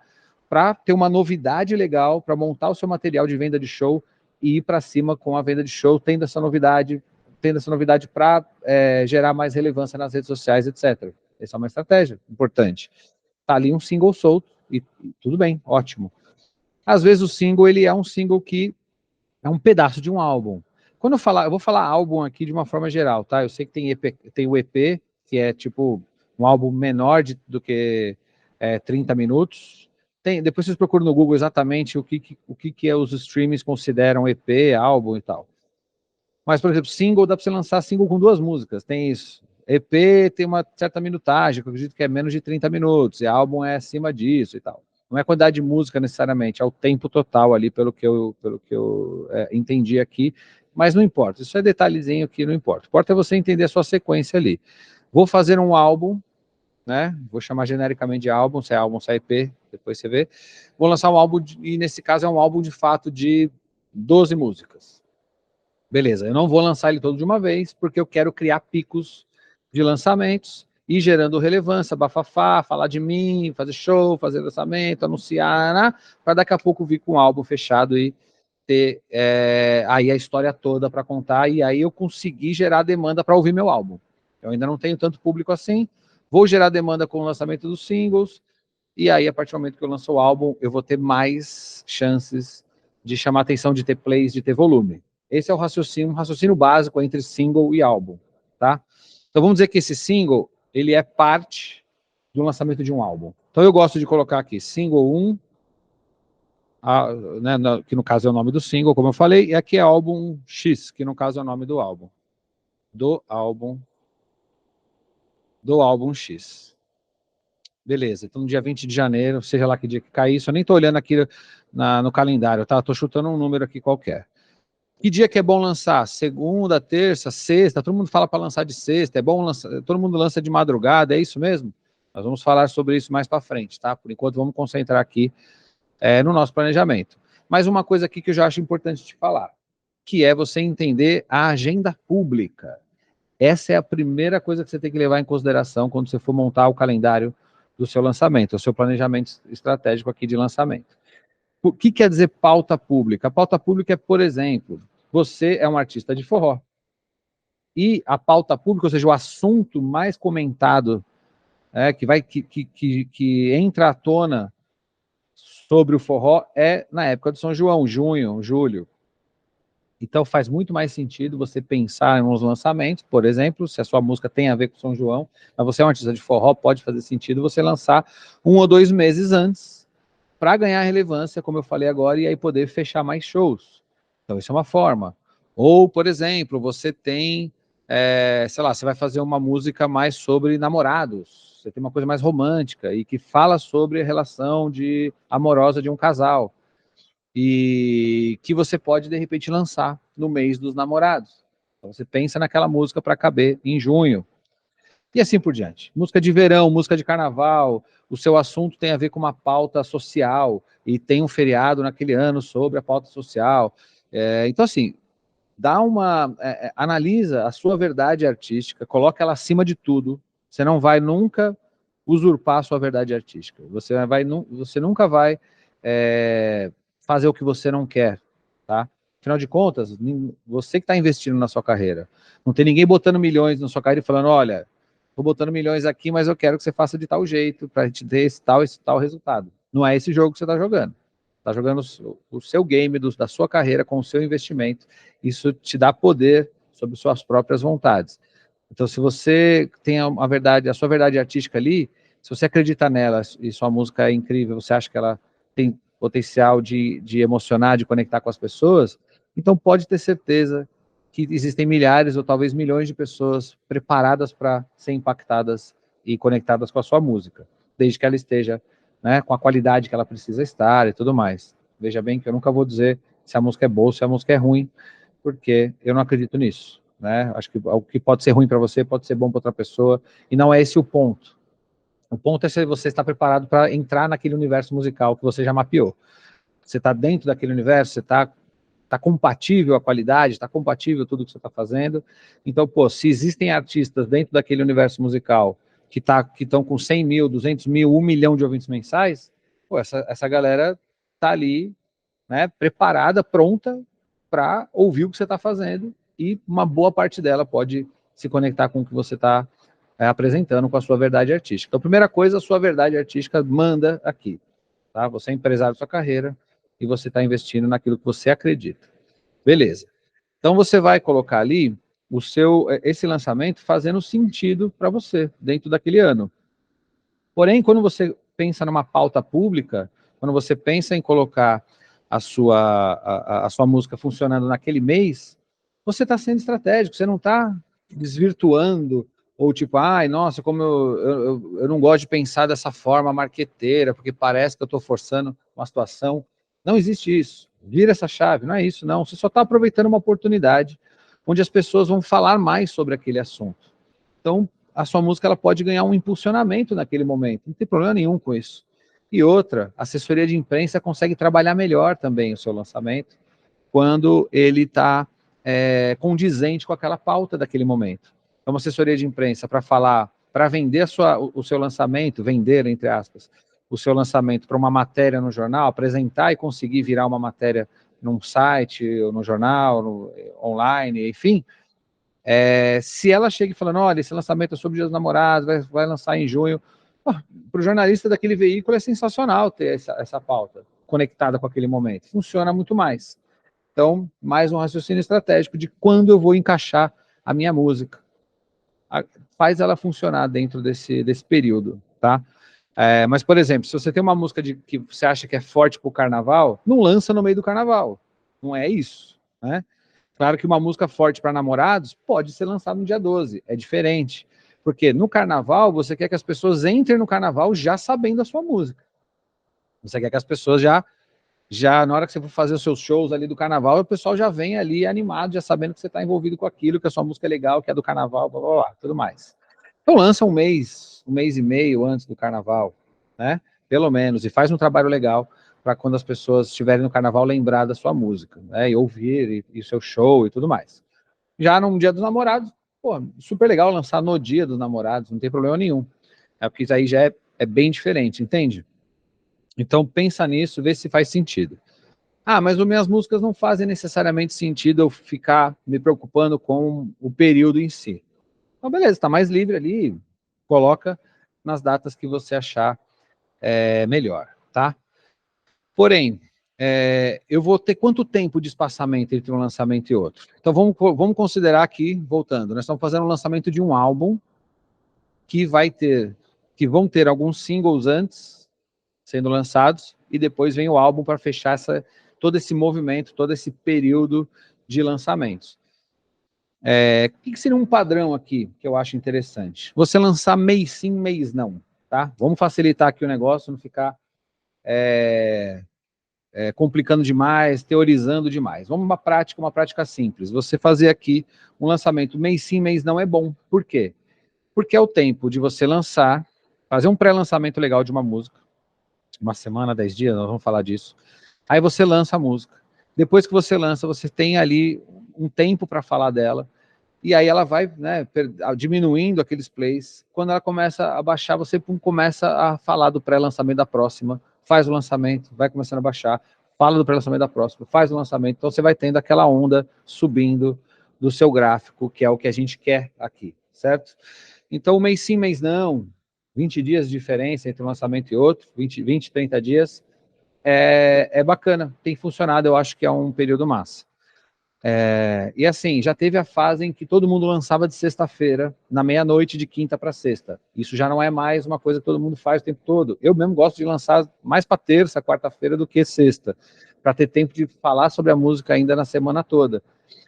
para ter uma novidade legal, para montar o seu material de venda de show e ir para cima com a venda de show, tendo essa novidade para gerar mais relevância nas redes sociais, etc. Essa é uma estratégia importante. Tá ali um single solto, e tudo bem, ótimo. Às vezes o single, ele é um single que é um pedaço de um álbum. Quando eu vou falar álbum aqui de uma forma geral, tá? Eu sei que tem o EP, que é tipo um álbum menor do que 30 minutos. Depois vocês procuram no Google exatamente o que os streamings consideram EP, álbum e tal. Mas, por exemplo, single, dá para você lançar single com 2 músicas, tem isso. EP tem uma certa minutagem, que eu acredito que é menos de 30 minutos, e álbum é acima disso e tal. Não é a quantidade de música necessariamente, é o tempo total ali, pelo que eu entendi aqui, mas não importa, isso é detalhezinho que não importa. O que importa é você entender a sua sequência ali. Vou fazer um álbum, né? Vou chamar genericamente de álbum, se é álbum, se é EP, depois você vê. Vou lançar um álbum, e nesse caso é um álbum de fato de 12 músicas. Beleza, eu não vou lançar ele todo de uma vez, porque eu quero criar picos de lançamentos, e gerando relevância, bafafá, falar de mim, fazer show, fazer lançamento, anunciar, né? Para daqui a pouco vir com um álbum fechado e ter aí a história toda para contar, e aí eu conseguir gerar demanda para ouvir meu álbum. Eu ainda não tenho tanto público assim, vou gerar demanda com o lançamento dos singles, e aí a partir do momento que eu lanço o álbum, eu vou ter mais chances de chamar atenção, de ter plays, de ter volume. Esse é o raciocínio, um raciocínio básico entre single e álbum, tá? Então vamos dizer que esse single, ele é parte do lançamento de um álbum. Então eu gosto de colocar aqui single 1, né, que no caso é o nome do single, como eu falei, e aqui é álbum X, que no caso é o nome do álbum. Do álbum X. Beleza, então no dia 20 de janeiro, seja lá que dia que cair isso, eu nem tô olhando aqui no calendário, tá? Tô chutando um número aqui qualquer. Que dia que é bom lançar? Segunda, terça, sexta, todo mundo fala para lançar de sexta, é bom lançar, todo mundo lança de madrugada, é isso mesmo? Nós vamos falar sobre isso mais para frente, tá? Por enquanto vamos concentrar aqui no nosso planejamento. Mas uma coisa aqui que eu já acho importante te falar, que é você entender a agenda pública. Essa é a primeira coisa que você tem que levar em consideração quando você for montar o calendário do seu lançamento, o seu planejamento estratégico aqui de lançamento. O que quer dizer pauta pública? A pauta pública é, por exemplo, você é um artista de forró, e a pauta pública, ou seja, o assunto mais comentado, que entra à tona sobre o forró é na época do São João, junho, julho. Então faz muito mais sentido você pensar nos lançamentos, por exemplo, se a sua música tem a ver com São João, mas você é um artista de forró, pode fazer sentido você lançar 1 ou 2 meses antes, para ganhar relevância, como eu falei agora, e aí poder fechar mais shows. Então isso é uma forma. Ou, por exemplo, você tem, sei lá, você vai fazer uma música mais sobre namorados, você tem uma coisa mais romântica, e que fala sobre a relação amorosa de um casal, e que você pode, de repente, lançar no mês dos namorados. Então você pensa naquela música para caber em junho, e assim por diante. Música de verão, música de carnaval, o seu assunto tem a ver com uma pauta social, e tem um feriado naquele ano sobre a pauta social. Então, assim, analisa a sua verdade artística, coloca ela acima de tudo, você não vai nunca usurpar a sua verdade artística, você nunca vai fazer o que você não quer, tá? Afinal de contas, você que está investindo na sua carreira, não tem ninguém botando milhões na sua carreira e falando, olha, estou botando milhões aqui, mas eu quero que você faça de tal jeito, para a gente ter esse tal resultado. Não é esse jogo que você está jogando. Está jogando o seu game da sua carreira com o seu investimento. Isso te dá poder sobre suas próprias vontades. Então, se você tem a sua verdade artística ali, se você acredita nela e sua música é incrível, você acha que ela tem potencial de emocionar, de conectar com as pessoas, então pode ter certeza que existem milhares ou talvez milhões de pessoas preparadas para ser impactadas e conectadas com a sua música. desde que ela esteja, né, com a qualidade que ela precisa estar e tudo mais. Veja bem que eu nunca vou dizer se a música é boa ou se a música é ruim, porque eu não acredito nisso, né? Acho que o que pode ser ruim para você pode ser bom para outra pessoa, e não é esse o ponto. O ponto é se você está preparado para entrar naquele universo musical que você já mapeou. Você está dentro daquele universo, você está compatível a qualidade, está compatível tudo que você está fazendo. Então, pô, se existem artistas dentro daquele universo musical que estão com 100 mil, 200 mil, 1 milhão de ouvintes mensais, pô, essa galera está ali, né, preparada, pronta para ouvir o que você está fazendo, e uma boa parte dela pode se conectar com o que você está apresentando, com a sua verdade artística. Então, primeira coisa, a sua verdade artística manda aqui, tá? Você é empresário da sua carreira e você está investindo naquilo que você acredita. Beleza. Então, você vai colocar ali esse lançamento fazendo sentido para você, dentro daquele ano. Porém, quando você pensa numa pauta pública, quando você pensa em colocar a sua música funcionando naquele mês, você está sendo estratégico, você não está desvirtuando, ou tipo, ai, nossa, como eu não gosto de pensar dessa forma marqueteira, porque parece que eu estou forçando uma situação. Não existe isso. Vira essa chave, não é isso, não. Você só está aproveitando uma oportunidade onde as pessoas vão falar mais sobre aquele assunto. Então, a sua música ela pode ganhar um impulsionamento naquele momento, não tem problema nenhum com isso. E outra, a assessoria de imprensa consegue trabalhar melhor também o seu lançamento, quando ele está condizente com aquela pauta daquele momento. Então, uma assessoria de imprensa para falar, para vender o seu lançamento, vender, entre aspas, o seu lançamento para uma matéria no jornal, apresentar e conseguir virar uma matéria num site, ou no jornal, online, enfim, se ela chega falando, olha, esse lançamento é sobre o Dia dos Namorados, vai lançar em junho, para o jornalista daquele veículo é sensacional ter essa pauta conectada com aquele momento. Funciona muito mais. Então, mais um raciocínio estratégico de quando eu vou encaixar a minha música. Faz ela funcionar dentro desse período, tá? Mas, por exemplo, se você tem uma música que você acha que é forte para o carnaval, não lança no meio do carnaval. Não é isso, né? Claro que uma música forte para namorados pode ser lançada no dia 12, é diferente. Porque no carnaval, você quer que as pessoas entrem no carnaval já sabendo a sua música. Você quer que as pessoas já na hora que você for fazer os seus shows ali do carnaval, o pessoal já vem ali animado, já sabendo que você está envolvido com aquilo, que a sua música é legal, que é do carnaval, blá, blá, blá, tudo mais. Então lança um mês e meio antes do carnaval, né? Pelo menos, e faz um trabalho legal para quando as pessoas estiverem no carnaval lembrar da sua música, né? E ouvir, e seu show e tudo mais. Já no Dia dos Namorados, pô, super legal lançar no Dia dos Namorados, não tem problema nenhum. Porque isso aí já é bem diferente, entende? Então pensa nisso, vê se faz sentido. Ah, mas as minhas músicas não fazem necessariamente sentido eu ficar me preocupando com o período em si. Então, beleza, está mais livre ali, coloca nas datas que você achar melhor, tá? Porém, eu vou ter quanto tempo de espaçamento entre um lançamento e outro? Então, vamos considerar aqui, voltando, nós estamos fazendo o lançamento de um álbum que vão ter alguns singles antes sendo lançados, e depois vem o álbum para fechar todo esse movimento, todo esse período de lançamentos. O que seria um padrão aqui, que eu acho interessante? Você lançar mês sim, mês não, tá? Vamos facilitar aqui o negócio, não ficar complicando demais, teorizando demais. Vamos uma prática simples. Você fazer aqui um lançamento mês sim, mês não é bom. Por quê? Porque é o tempo de você lançar, fazer um pré-lançamento legal de uma música, uma semana, 10 dias, nós vamos falar disso. Aí você lança a música. Depois que você lança, você tem ali um tempo para falar dela, e aí ela vai, né, diminuindo aqueles plays. Quando ela começa a baixar, você começa a falar do pré-lançamento da próxima, faz o lançamento, vai começando a baixar, fala do pré-lançamento da próxima, faz o lançamento. Então você vai tendo aquela onda subindo do seu gráfico, que é o que a gente quer aqui, certo? Então, mês sim, mês não, 20 dias de diferença entre um lançamento e outro, 20, 30 dias, é bacana, tem funcionado, eu acho que é um período massa. E assim, já teve a fase em que todo mundo lançava de sexta-feira, na meia-noite de quinta para sexta. Isso já não é mais uma coisa que todo mundo faz o tempo todo. Eu mesmo gosto de lançar mais para terça, quarta-feira do que sexta, para ter tempo de falar sobre a música ainda na semana toda.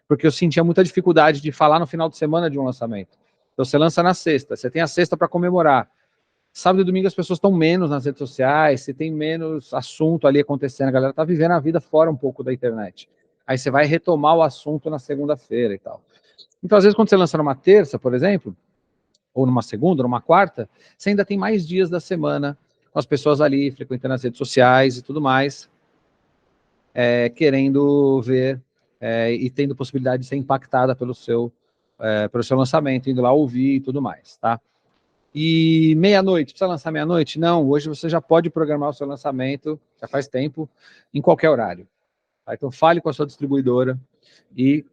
Porque eu sentia muita dificuldade de falar no final de semana de um lançamento. Então você lança na sexta, você tem a sexta para comemorar. Sábado e domingo as pessoas estão menos nas redes sociais, você tem menos assunto ali acontecendo, a galera tá vivendo a vida fora um pouco da internet. Aí você vai retomar o assunto na segunda-feira e tal. Então, às vezes, quando você lança numa terça, por exemplo, ou numa segunda, numa quarta, você ainda tem mais dias da semana com as pessoas ali, frequentando as redes sociais e tudo mais, querendo ver e tendo possibilidade de ser impactada pelo seu lançamento, indo lá ouvir e tudo mais, tá? E meia-noite, precisa lançar meia-noite? Não, hoje você já pode programar o seu lançamento, já faz tempo, em qualquer horário. Tá? Então fale com a sua distribuidora e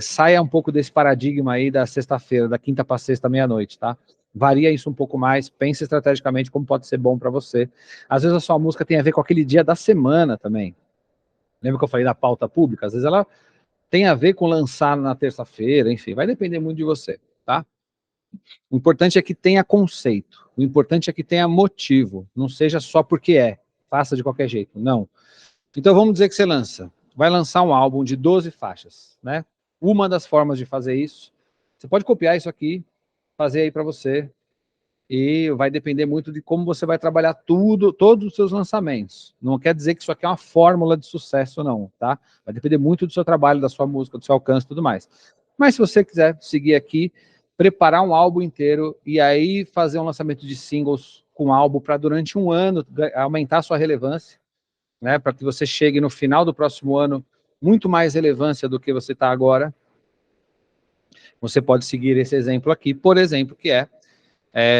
saia um pouco desse paradigma aí da sexta-feira, da quinta para sexta, meia-noite, tá? Varia isso um pouco mais, pense estrategicamente como pode ser bom para você. Às vezes a sua música tem a ver com aquele dia da semana também. Lembra que eu falei da pauta pública? Às vezes ela tem a ver com lançar na terça-feira, enfim, vai depender muito de você, tá? O importante é que tenha conceito, o importante é que tenha motivo, não seja só porque faça de qualquer jeito, não. Então vamos dizer que você vai lançar um álbum de 12 faixas, né? Uma das formas de fazer isso, você pode copiar isso aqui, fazer aí para você, e vai depender muito de como você vai trabalhar todos os seus lançamentos. Não quer dizer que isso aqui é uma fórmula de sucesso, não, tá? Vai depender muito do seu trabalho, da sua música, do seu alcance e tudo mais. Mas se você quiser seguir aqui, preparar um álbum inteiro e aí fazer um lançamento de singles com álbum para durante um ano aumentar a sua relevância, né? Para que você chegue no final do próximo ano muito mais relevância do que você está agora. Você pode seguir esse exemplo aqui, por exemplo, que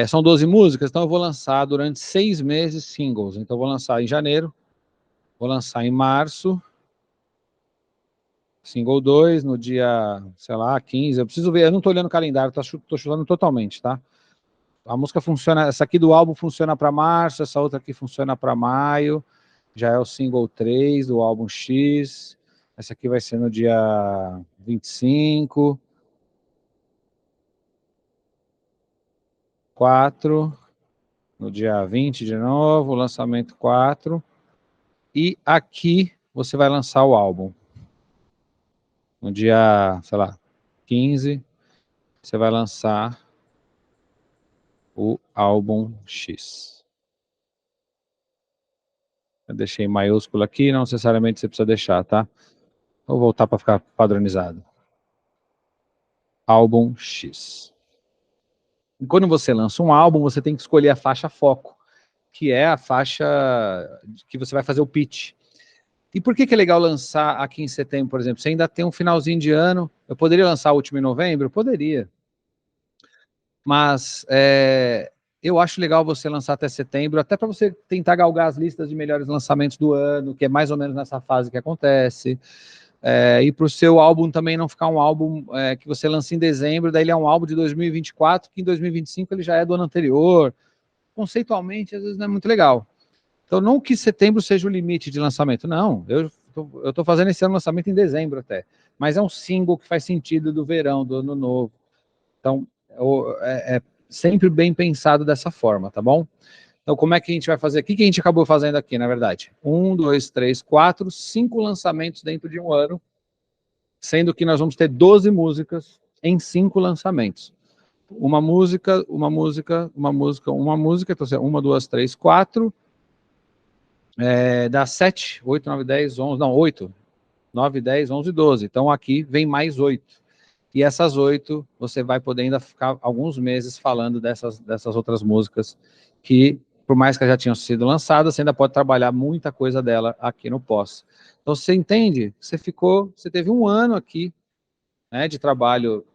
são 12 músicas, então eu vou lançar durante 6 meses singles. Então eu vou lançar em janeiro, vou lançar em março, single 2, no dia, sei lá, 15. Eu preciso ver, eu não tô olhando o calendário, tô chutando totalmente, tá? A música funciona, essa aqui do álbum funciona para março, essa outra aqui funciona para maio, já é o single 3 do álbum X. Essa aqui vai ser no dia 25. 4, no dia 20 de novo, lançamento 4. E aqui você vai lançar o álbum. No dia, sei lá, 15, você vai lançar o álbum X. Eu deixei em maiúsculo aqui, não necessariamente você precisa deixar, tá? Vou voltar para ficar padronizado. Álbum X. E quando você lança um álbum, você tem que escolher a faixa foco, que é a faixa que você vai fazer o pitch. E por que é legal lançar aqui em setembro, por exemplo? Você ainda tem um finalzinho de ano, eu poderia lançar o último em novembro? Poderia. Mas eu acho legal você lançar até setembro, até para você tentar galgar as listas de melhores lançamentos do ano, que é mais ou menos nessa fase que acontece. E para o seu álbum também não ficar um álbum que você lança em dezembro, daí ele é um álbum de 2024, que em 2025 ele já é do ano anterior. Conceitualmente, às vezes não é muito legal. Então, não que setembro seja o limite de lançamento, não. Eu estou fazendo esse ano lançamento em dezembro até. Mas é um single que faz sentido do verão, do ano novo. Então, é sempre bem pensado dessa forma, tá bom? Então, como é que a gente vai fazer? O que a gente acabou fazendo aqui, na verdade? 1, 2, 3, 4, 5 lançamentos dentro de um ano, sendo que nós vamos ter 12 músicas em 5 lançamentos. Uma música, uma música, uma música, uma música, então, 1, 2, 3, 4, dá 7, 8, 9, 10, 11, não, 8, 9, 10, 11, 12. Então aqui vem mais 8. E essas 8, você vai poder ainda ficar alguns meses falando dessas outras músicas que, por mais que já tinham sido lançadas, você ainda pode trabalhar muita coisa dela aqui no pós. Então você entende? Você teve um ano aqui, né, de trabalho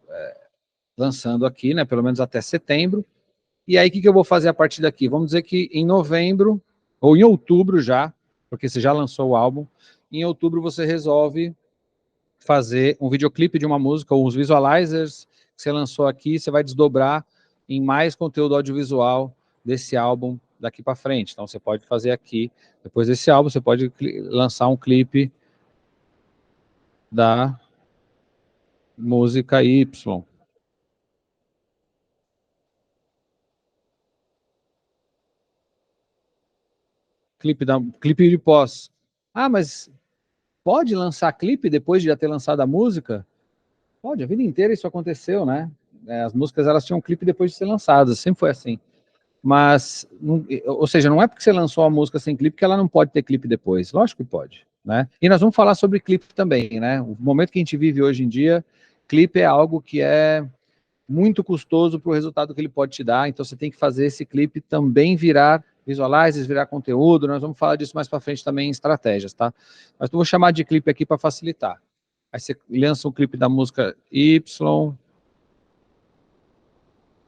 lançando aqui, né, pelo menos até setembro. E aí o que eu vou fazer a partir daqui? Vamos dizer que em novembro, ou em outubro já, porque você já lançou o álbum, em outubro você resolve fazer um videoclipe de uma música, ou uns visualizers que você lançou aqui, você vai desdobrar em mais conteúdo audiovisual desse álbum daqui para frente. Então você pode fazer aqui, depois desse álbum, você pode lançar um clipe da música Y. Clipe de pós. Ah, mas pode lançar clipe depois de já ter lançado a música? Pode, a vida inteira isso aconteceu, né? As músicas, elas tinham um clipe depois de ser lançadas, sempre foi assim. Mas, ou seja, não é porque você lançou a música sem clipe que ela não pode ter clipe depois. Lógico que pode, né? E nós vamos falar sobre clipe também, né? O momento que a gente vive hoje em dia, clipe é algo que é muito custoso para o resultado que ele pode te dar, então você tem que fazer esse clipe também virar visualizers, virar conteúdo. Nós vamos falar disso mais para frente também em estratégias, tá? Mas eu vou chamar de clipe aqui para facilitar. Aí você lança um clipe da música Y,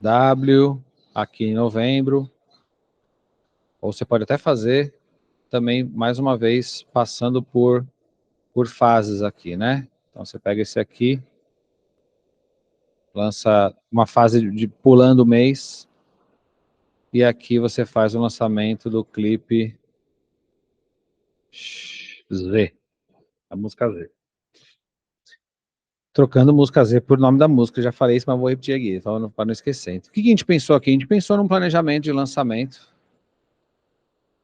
W, aqui em novembro, ou você pode até fazer também, mais uma vez, passando por fases aqui, né? Então você pega esse aqui, lança uma fase de pulando o mês, e aqui você faz o lançamento do clipe Z, a música Z. Trocando música Z por nome da música, já falei isso, mas vou repetir aqui, para não esquecer. Então, o que a gente pensou aqui? A gente pensou num planejamento de lançamento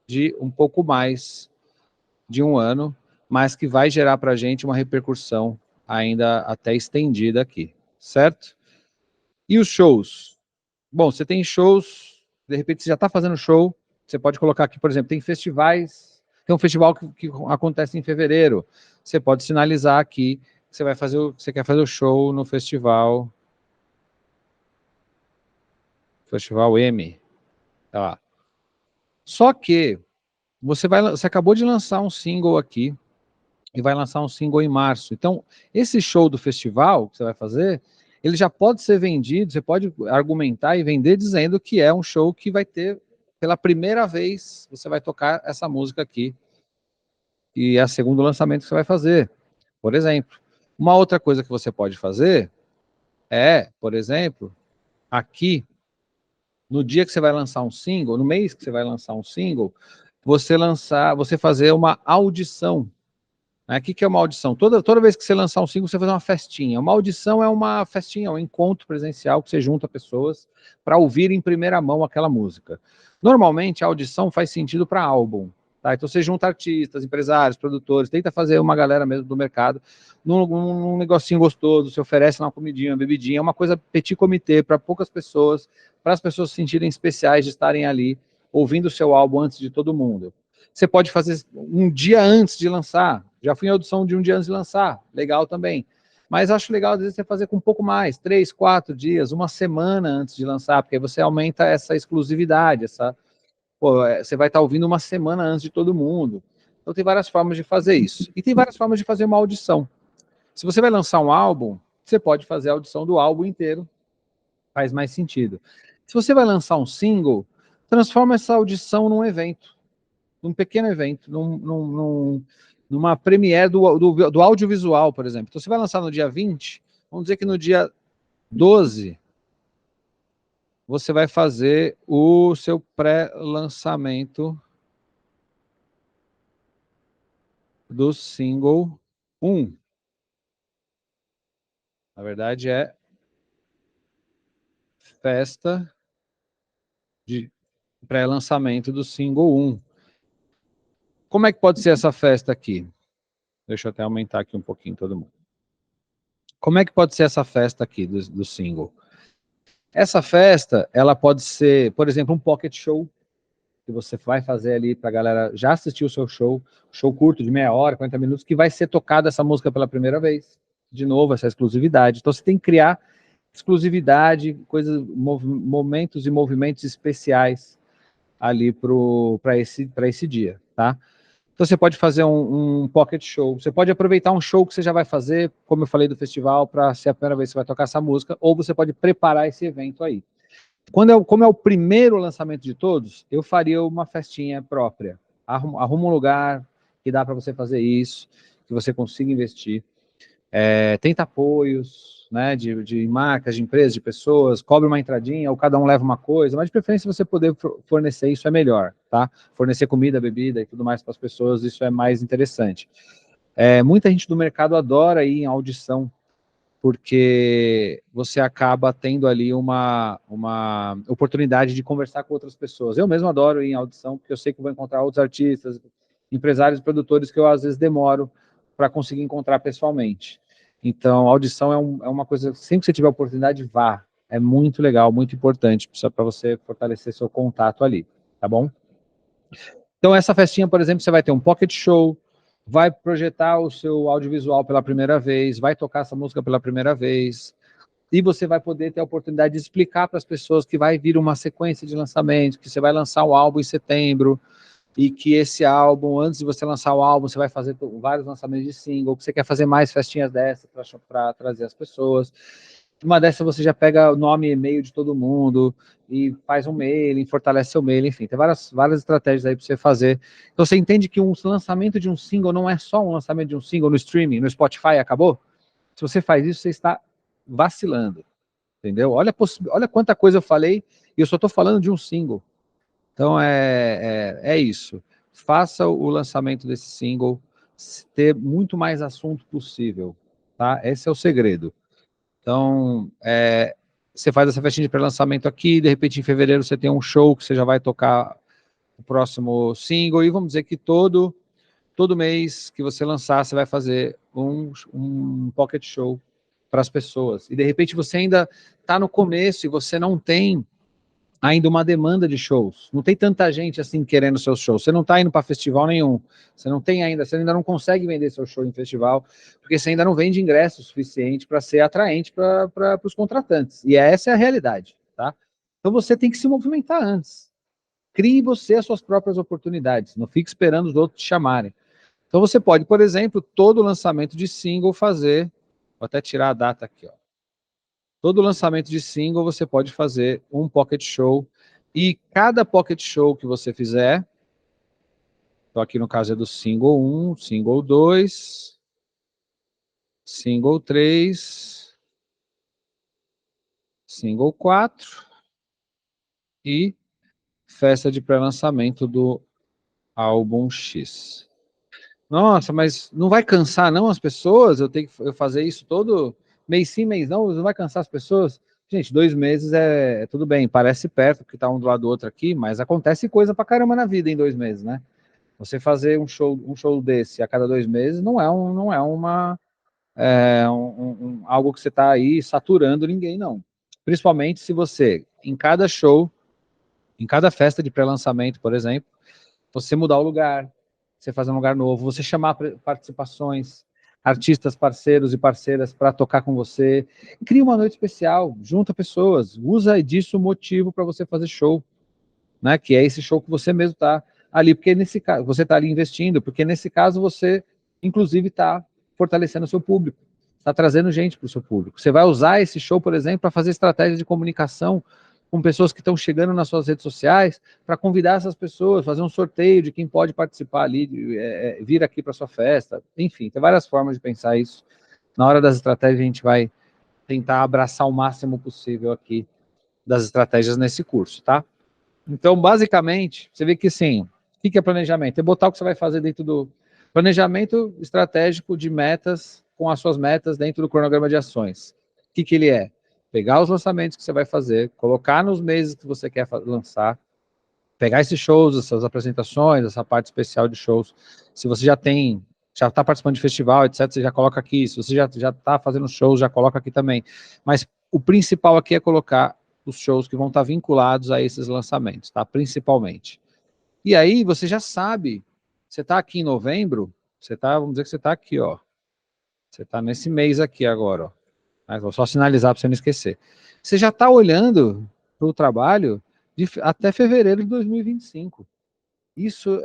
de um pouco mais de um ano, mas que vai gerar para a gente uma repercussão ainda até estendida aqui, certo? E os shows? Bom, você tem shows, de repente você já está fazendo show, você pode colocar aqui, por exemplo, tem festivais, tem um festival que acontece em fevereiro, você pode sinalizar aqui que você vai fazer, você quer fazer o show no festival M, tá lá. Só que você acabou de lançar um single aqui e vai lançar um single em março. Então, esse show do festival que você vai fazer, ele já pode ser vendido, você pode argumentar e vender dizendo que é um show que vai ter, pela primeira vez, você vai tocar essa música aqui. E é o segundo lançamento que você vai fazer, por exemplo. Uma outra coisa que você pode fazer é, por exemplo, aqui, no dia que você vai lançar um single, no mês que você vai lançar um single, você fazer uma audição. O que é uma audição? Toda vez que você lançar um single, você faz uma festinha. Uma audição é uma festinha, um encontro presencial que você junta pessoas para ouvir em primeira mão aquela música. Normalmente, a audição faz sentido para álbum. Tá? Então, você junta artistas, empresários, produtores, tenta fazer uma galera mesmo do mercado num negocinho gostoso, se oferece uma comidinha, uma bebidinha, uma coisa petit comité para poucas pessoas, para as pessoas se sentirem especiais de estarem ali ouvindo o seu álbum antes de todo mundo. Você pode fazer um dia antes de lançar. Já fui em audição de um dia antes de lançar. Legal também. Mas acho legal, às vezes, você fazer com um pouco mais. 3, 4 dias, uma semana antes de lançar, porque aí você aumenta essa exclusividade. Você vai estar ouvindo uma semana antes de todo mundo. Então, tem várias formas de fazer isso. E tem várias formas de fazer uma audição. Se você vai lançar um álbum, você pode fazer a audição do álbum inteiro. Faz mais sentido. Se você vai lançar um single, transforma essa audição num evento. Num pequeno evento, numa premiere do audiovisual, por exemplo. Então, você vai lançar no dia 20, vamos dizer que no dia 12, você vai fazer o seu pré-lançamento do single 1. Na verdade, é festa de pré-lançamento do single 1. Como é que pode ser essa festa aqui? Deixa eu até aumentar aqui um pouquinho todo mundo. Como é que pode ser essa festa aqui do single? Essa festa, ela pode ser, por exemplo, um pocket show, que você vai fazer ali para a galera já assistir o seu show curto de meia hora, 40 minutos, que vai ser tocada essa música pela primeira vez. De novo, essa exclusividade. Então, você tem que criar exclusividade, momentos e movimentos especiais ali para esse dia, tá? Então, você pode fazer um pocket show. Você pode aproveitar um show que você já vai fazer, como eu falei do festival, para ser a primeira vez que você vai tocar essa música, ou você pode preparar esse evento aí. Como é o primeiro lançamento de todos, eu faria uma festinha própria. Arruma um lugar que dá para você fazer isso, que você consiga investir. Tenta apoios, né, de marcas, de empresas, de pessoas, cobre uma entradinha, ou cada um leva uma coisa, mas de preferência você poder fornecer isso é melhor, tá? Fornecer comida, bebida e tudo mais para as pessoas, isso é mais interessante. Muita gente do mercado adora ir em audição, porque você acaba tendo ali uma oportunidade de conversar com outras pessoas. Eu mesmo adoro ir em audição, porque eu sei que vou encontrar outros artistas, empresários, produtores que eu às vezes demoro para conseguir encontrar pessoalmente. Então, a audição é uma coisa, sempre que você tiver oportunidade, vá. é muito legal, muito importante, para você fortalecer seu contato ali, tá bom? Então essa festinha, por exemplo, você vai ter um pocket show, vai projetar o seu audiovisual pela primeira vez, vai tocar essa música pela primeira vez, e você vai poder ter a oportunidade de explicar para as pessoas que vai vir uma sequência de lançamentos, que você vai lançar um álbum em setembro, e que esse álbum, antes de você lançar o álbum, você vai fazer vários lançamentos de single, que você quer fazer mais festinhas dessas para trazer as pessoas. Uma dessas você já pega o nome e e-mail de todo mundo e faz um mail, fortalece seu mail, enfim, tem várias estratégias aí para você fazer. Então você entende que um lançamento de um single não é só um lançamento de um single no streaming, no Spotify, acabou? Se você faz isso, você está vacilando, entendeu? Olha quanta coisa eu falei e eu só estou falando de um single. Então é isso. Faça o lançamento desse single ter muito mais assunto possível, tá? Esse é o segredo. Então, você faz essa festinha de pré-lançamento aqui, de repente em fevereiro você tem um show que você já vai tocar o próximo single, e vamos dizer que todo mês que você lançar, você vai fazer um pocket show para as pessoas. E de repente você ainda está no começo e você não tem ainda uma demanda de shows. Não tem tanta gente assim querendo seus shows. Você não está indo para festival nenhum. Você ainda não consegue vender seu show em festival, porque você ainda não vende ingresso suficiente para ser atraente para os contratantes. E essa é a realidade, tá? Então você tem que se movimentar antes. Crie você as suas próprias oportunidades. Não fique esperando os outros te chamarem. Então você pode, por exemplo, todo lançamento de single fazer. Vou até tirar a data aqui, ó. Todo lançamento de single você pode fazer um pocket show, e cada pocket show que você fizer, então aqui no caso é do single 1, single 2, single 3, single 4 e festa de pré-lançamento do álbum X. Nossa, mas não vai cansar não as pessoas? Eu tenho que fazer isso todo mês sim, mês não vai cansar as pessoas? Gente, 2 meses é tudo bem, parece perto, porque tá um do lado do outro aqui, mas acontece coisa pra caramba na vida em 2 meses, né? Você fazer um show desse a cada 2 meses não é algo que você tá aí saturando ninguém, não. Principalmente se você, em cada show, em cada festa de pré-lançamento, por exemplo, você mudar o lugar, você fazer um lugar novo, você chamar participações, artistas parceiros e parceiras para tocar com você, cria uma noite especial, junta pessoas, usa disso o motivo para você fazer show, né? Que é esse show que você mesmo está ali, porque nesse caso você está ali investindo, porque nesse caso você, inclusive, está fortalecendo o seu público, está trazendo gente para o seu público. Você vai usar esse show, por exemplo, para fazer estratégia de comunicação com pessoas que estão chegando nas suas redes sociais, para convidar essas pessoas, fazer um sorteio de quem pode participar ali, vir aqui para sua festa. Enfim, tem várias formas de pensar isso. Na hora das estratégias, a gente vai tentar abraçar o máximo possível aqui das estratégias nesse curso, tá? Então, basicamente, você vê que sim, o que é planejamento? É botar o que você vai fazer dentro do planejamento estratégico de metas, com as suas metas dentro do cronograma de ações. O que ele é? Pegar os lançamentos que você vai fazer, colocar nos meses que você quer lançar, pegar esses shows, essas apresentações, essa parte especial de shows. Se você já está participando de festival, etc., você já coloca aqui. Se você já está fazendo shows, já coloca aqui também. Mas o principal aqui é colocar os shows que vão estar vinculados a esses lançamentos, tá? Principalmente. E aí você já sabe, você está aqui em novembro, vamos dizer que você está aqui, ó. Você está nesse mês aqui agora, ó. Mas vou só sinalizar para você não esquecer. Você já está olhando para o trabalho até fevereiro de 2025. Isso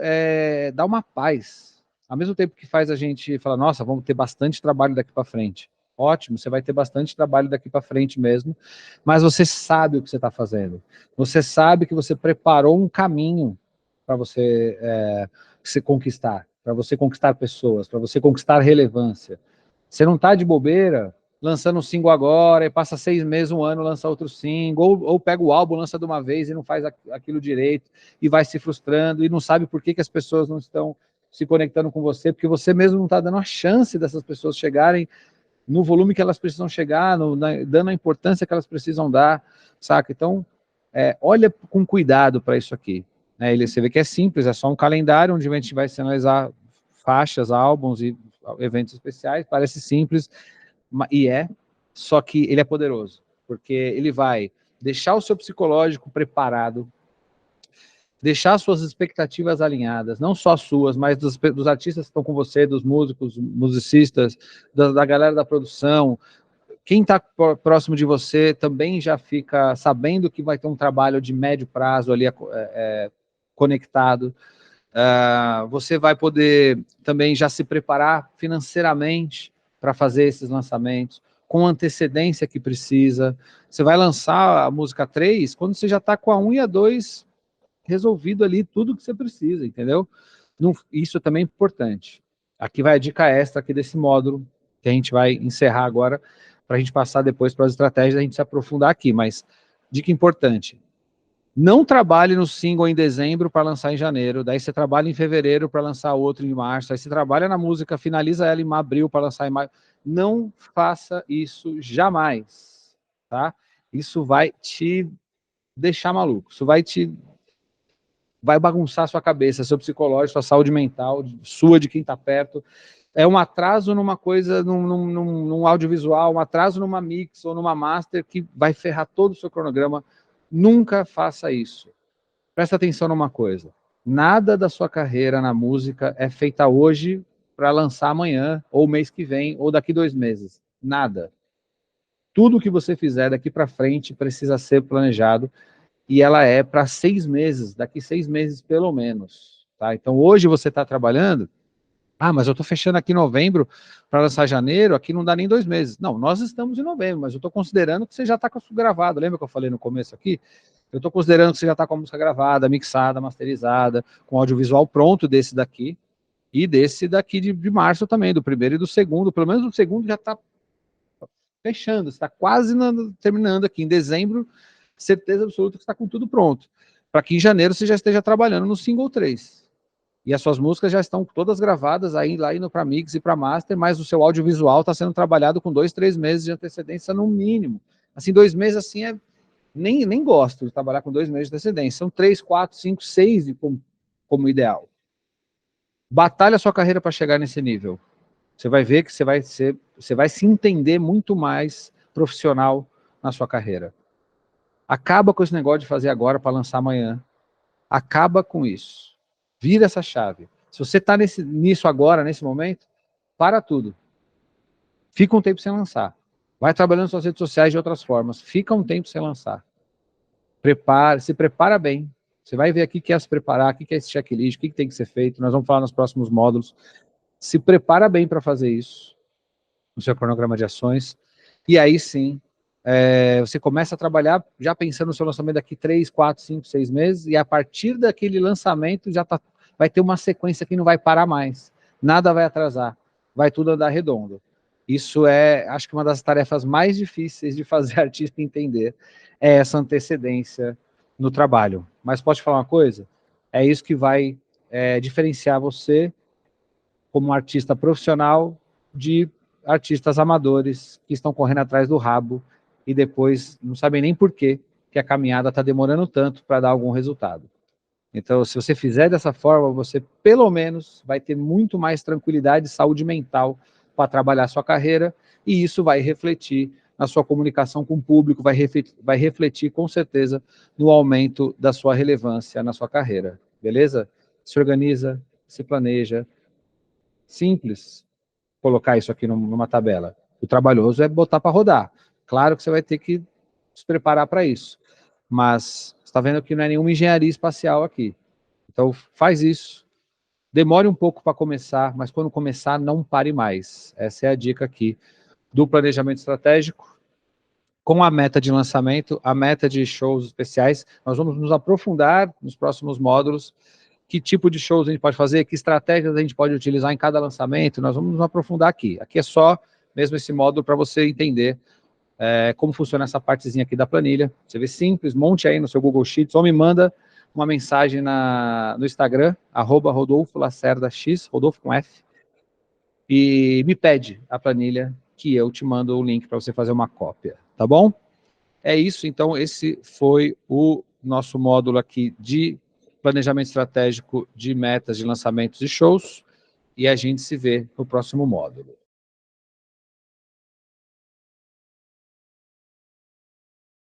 dá uma paz. Ao mesmo tempo que faz a gente falar, nossa, vamos ter bastante trabalho daqui para frente. Ótimo, você vai ter bastante trabalho daqui para frente mesmo, mas você sabe o que você está fazendo. Você sabe que você preparou um caminho para você se conquistar, para você conquistar pessoas, para você conquistar relevância. Você não está de bobeira lançando um single agora, e passa 6 meses, 1 ano, lança outro single, ou pega o álbum, lança de uma vez e não faz aquilo direito, e vai se frustrando, e não sabe por que as pessoas não estão se conectando com você, porque você mesmo não está dando a chance dessas pessoas chegarem no volume que elas precisam chegar, dando a importância que elas precisam dar, saca? Então, olha com cuidado para isso aqui. Você vê que é simples, é só um calendário onde a gente vai sinalizar faixas, álbuns e eventos especiais, parece simples, só que ele é poderoso. porque ele vai deixar o seu psicológico preparado, deixar suas expectativas alinhadas, não só suas, mas dos artistas que estão com você, dos músicos, musicistas, da galera da produção. Quem está próximo de você também já fica sabendo que vai ter um trabalho de médio prazo ali conectado. Você vai poder também já se preparar financeiramente para fazer esses lançamentos, com a antecedência que precisa. Você vai lançar a música 3 quando você já está com a 1 e a 2 resolvido ali, tudo que você precisa, entendeu? Isso também é importante. Aqui vai a dica extra aqui desse módulo, que a gente vai encerrar agora, para a gente passar depois para as estratégias, a gente se aprofundar aqui, mas dica importante: não trabalhe no single em dezembro para lançar em janeiro, daí você trabalha em fevereiro para lançar outro em março, aí você trabalha na música, finaliza ela em abril para lançar em maio. Não faça isso jamais, tá? Isso vai te deixar maluco, isso vai bagunçar sua cabeça, seu psicológico, sua saúde mental, sua, de quem está perto. É um atraso numa coisa, num audiovisual, um atraso numa mix ou numa master que vai ferrar todo o seu cronograma. Nunca faça isso. Presta atenção numa coisa: nada da sua carreira na música é feita hoje para lançar amanhã, ou mês que vem, ou daqui 2 meses. Nada. Tudo que você fizer daqui para frente precisa ser planejado, e ela é para 6 meses, daqui 6 meses pelo menos. Tá? Então hoje você está trabalhando, mas eu estou fechando aqui novembro para lançar janeiro, aqui não dá nem 2 meses. Não, nós estamos em novembro, mas eu estou considerando que você já está com isso gravado. Lembra que eu falei no começo aqui? Eu estou considerando que você já está com a música gravada, mixada, masterizada, com audiovisual pronto desse daqui, e desse daqui de março também, do primeiro e do segundo. Pelo menos o segundo já está fechando, está quase terminando aqui. Em dezembro, certeza absoluta que está com tudo pronto, para que em janeiro você já esteja trabalhando no single 3. E as suas músicas já estão todas gravadas, aí lá indo para mix e para master, mas o seu audiovisual está sendo trabalhado com 2, 3 meses de antecedência no mínimo. Assim, 2 meses assim nem gosto de trabalhar com 2 meses de antecedência. São 3, 4, 5, 6 como ideal. Batalha a sua carreira para chegar nesse nível. Você vai ver que você vai se entender muito mais profissional na sua carreira. Acaba com esse negócio de fazer agora para lançar amanhã. Acaba com isso. Vira essa chave. Se você está nisso agora, nesse momento, para tudo. Fica um tempo sem lançar. Vai trabalhando nas suas redes sociais de outras formas. Fica um tempo sem lançar. Se prepara bem. Você vai ver aqui que é se preparar, o que é esse checklist, o que tem que ser feito. Nós vamos falar nos próximos módulos. Se prepara bem para fazer isso no seu cronograma de ações. E aí sim, você começa a trabalhar já pensando no seu lançamento daqui 3, 4, 5, 6 meses, e a partir daquele lançamento vai ter uma sequência que não vai parar mais. Nada vai atrasar. Vai tudo andar redondo. Isso acho que uma das tarefas mais difíceis de fazer artista entender, é essa antecedência no trabalho. Mas posso te falar uma coisa? É isso que vai diferenciar você como um artista profissional de artistas amadores que estão correndo atrás do rabo e depois não sabem nem por que a caminhada está demorando tanto para dar algum resultado. Então, se você fizer dessa forma, você pelo menos vai ter muito mais tranquilidade e saúde mental para trabalhar a sua carreira, e isso vai refletir na sua comunicação com o público, vai refletir com certeza no aumento da sua relevância na sua carreira, beleza? Se organiza, se planeja. Simples colocar isso aqui numa tabela. O trabalhoso é botar para rodar. Claro que você vai ter que se preparar para isso, mas você está vendo que não é nenhuma engenharia espacial aqui. Então faz isso, demore um pouco para começar, mas quando começar, não pare mais. Essa é a dica aqui do planejamento estratégico, com a meta de lançamento, a meta de shows especiais. Nós vamos nos aprofundar nos próximos módulos, que tipo de shows a gente pode fazer, que estratégias a gente pode utilizar em cada lançamento. Nós vamos nos aprofundar aqui. Aqui é só mesmo esse módulo para você entender como funciona essa partezinha aqui da planilha. Você vê simples, monte aí no seu Google Sheets, ou me manda uma mensagem no Instagram, @RodolfoLacerdaX, Rodolfo com F, e me pede a planilha, que eu te mando o link para você fazer uma cópia, tá bom? É isso, então esse foi o nosso módulo aqui de planejamento estratégico de metas de lançamentos e shows, e a gente se vê no próximo módulo.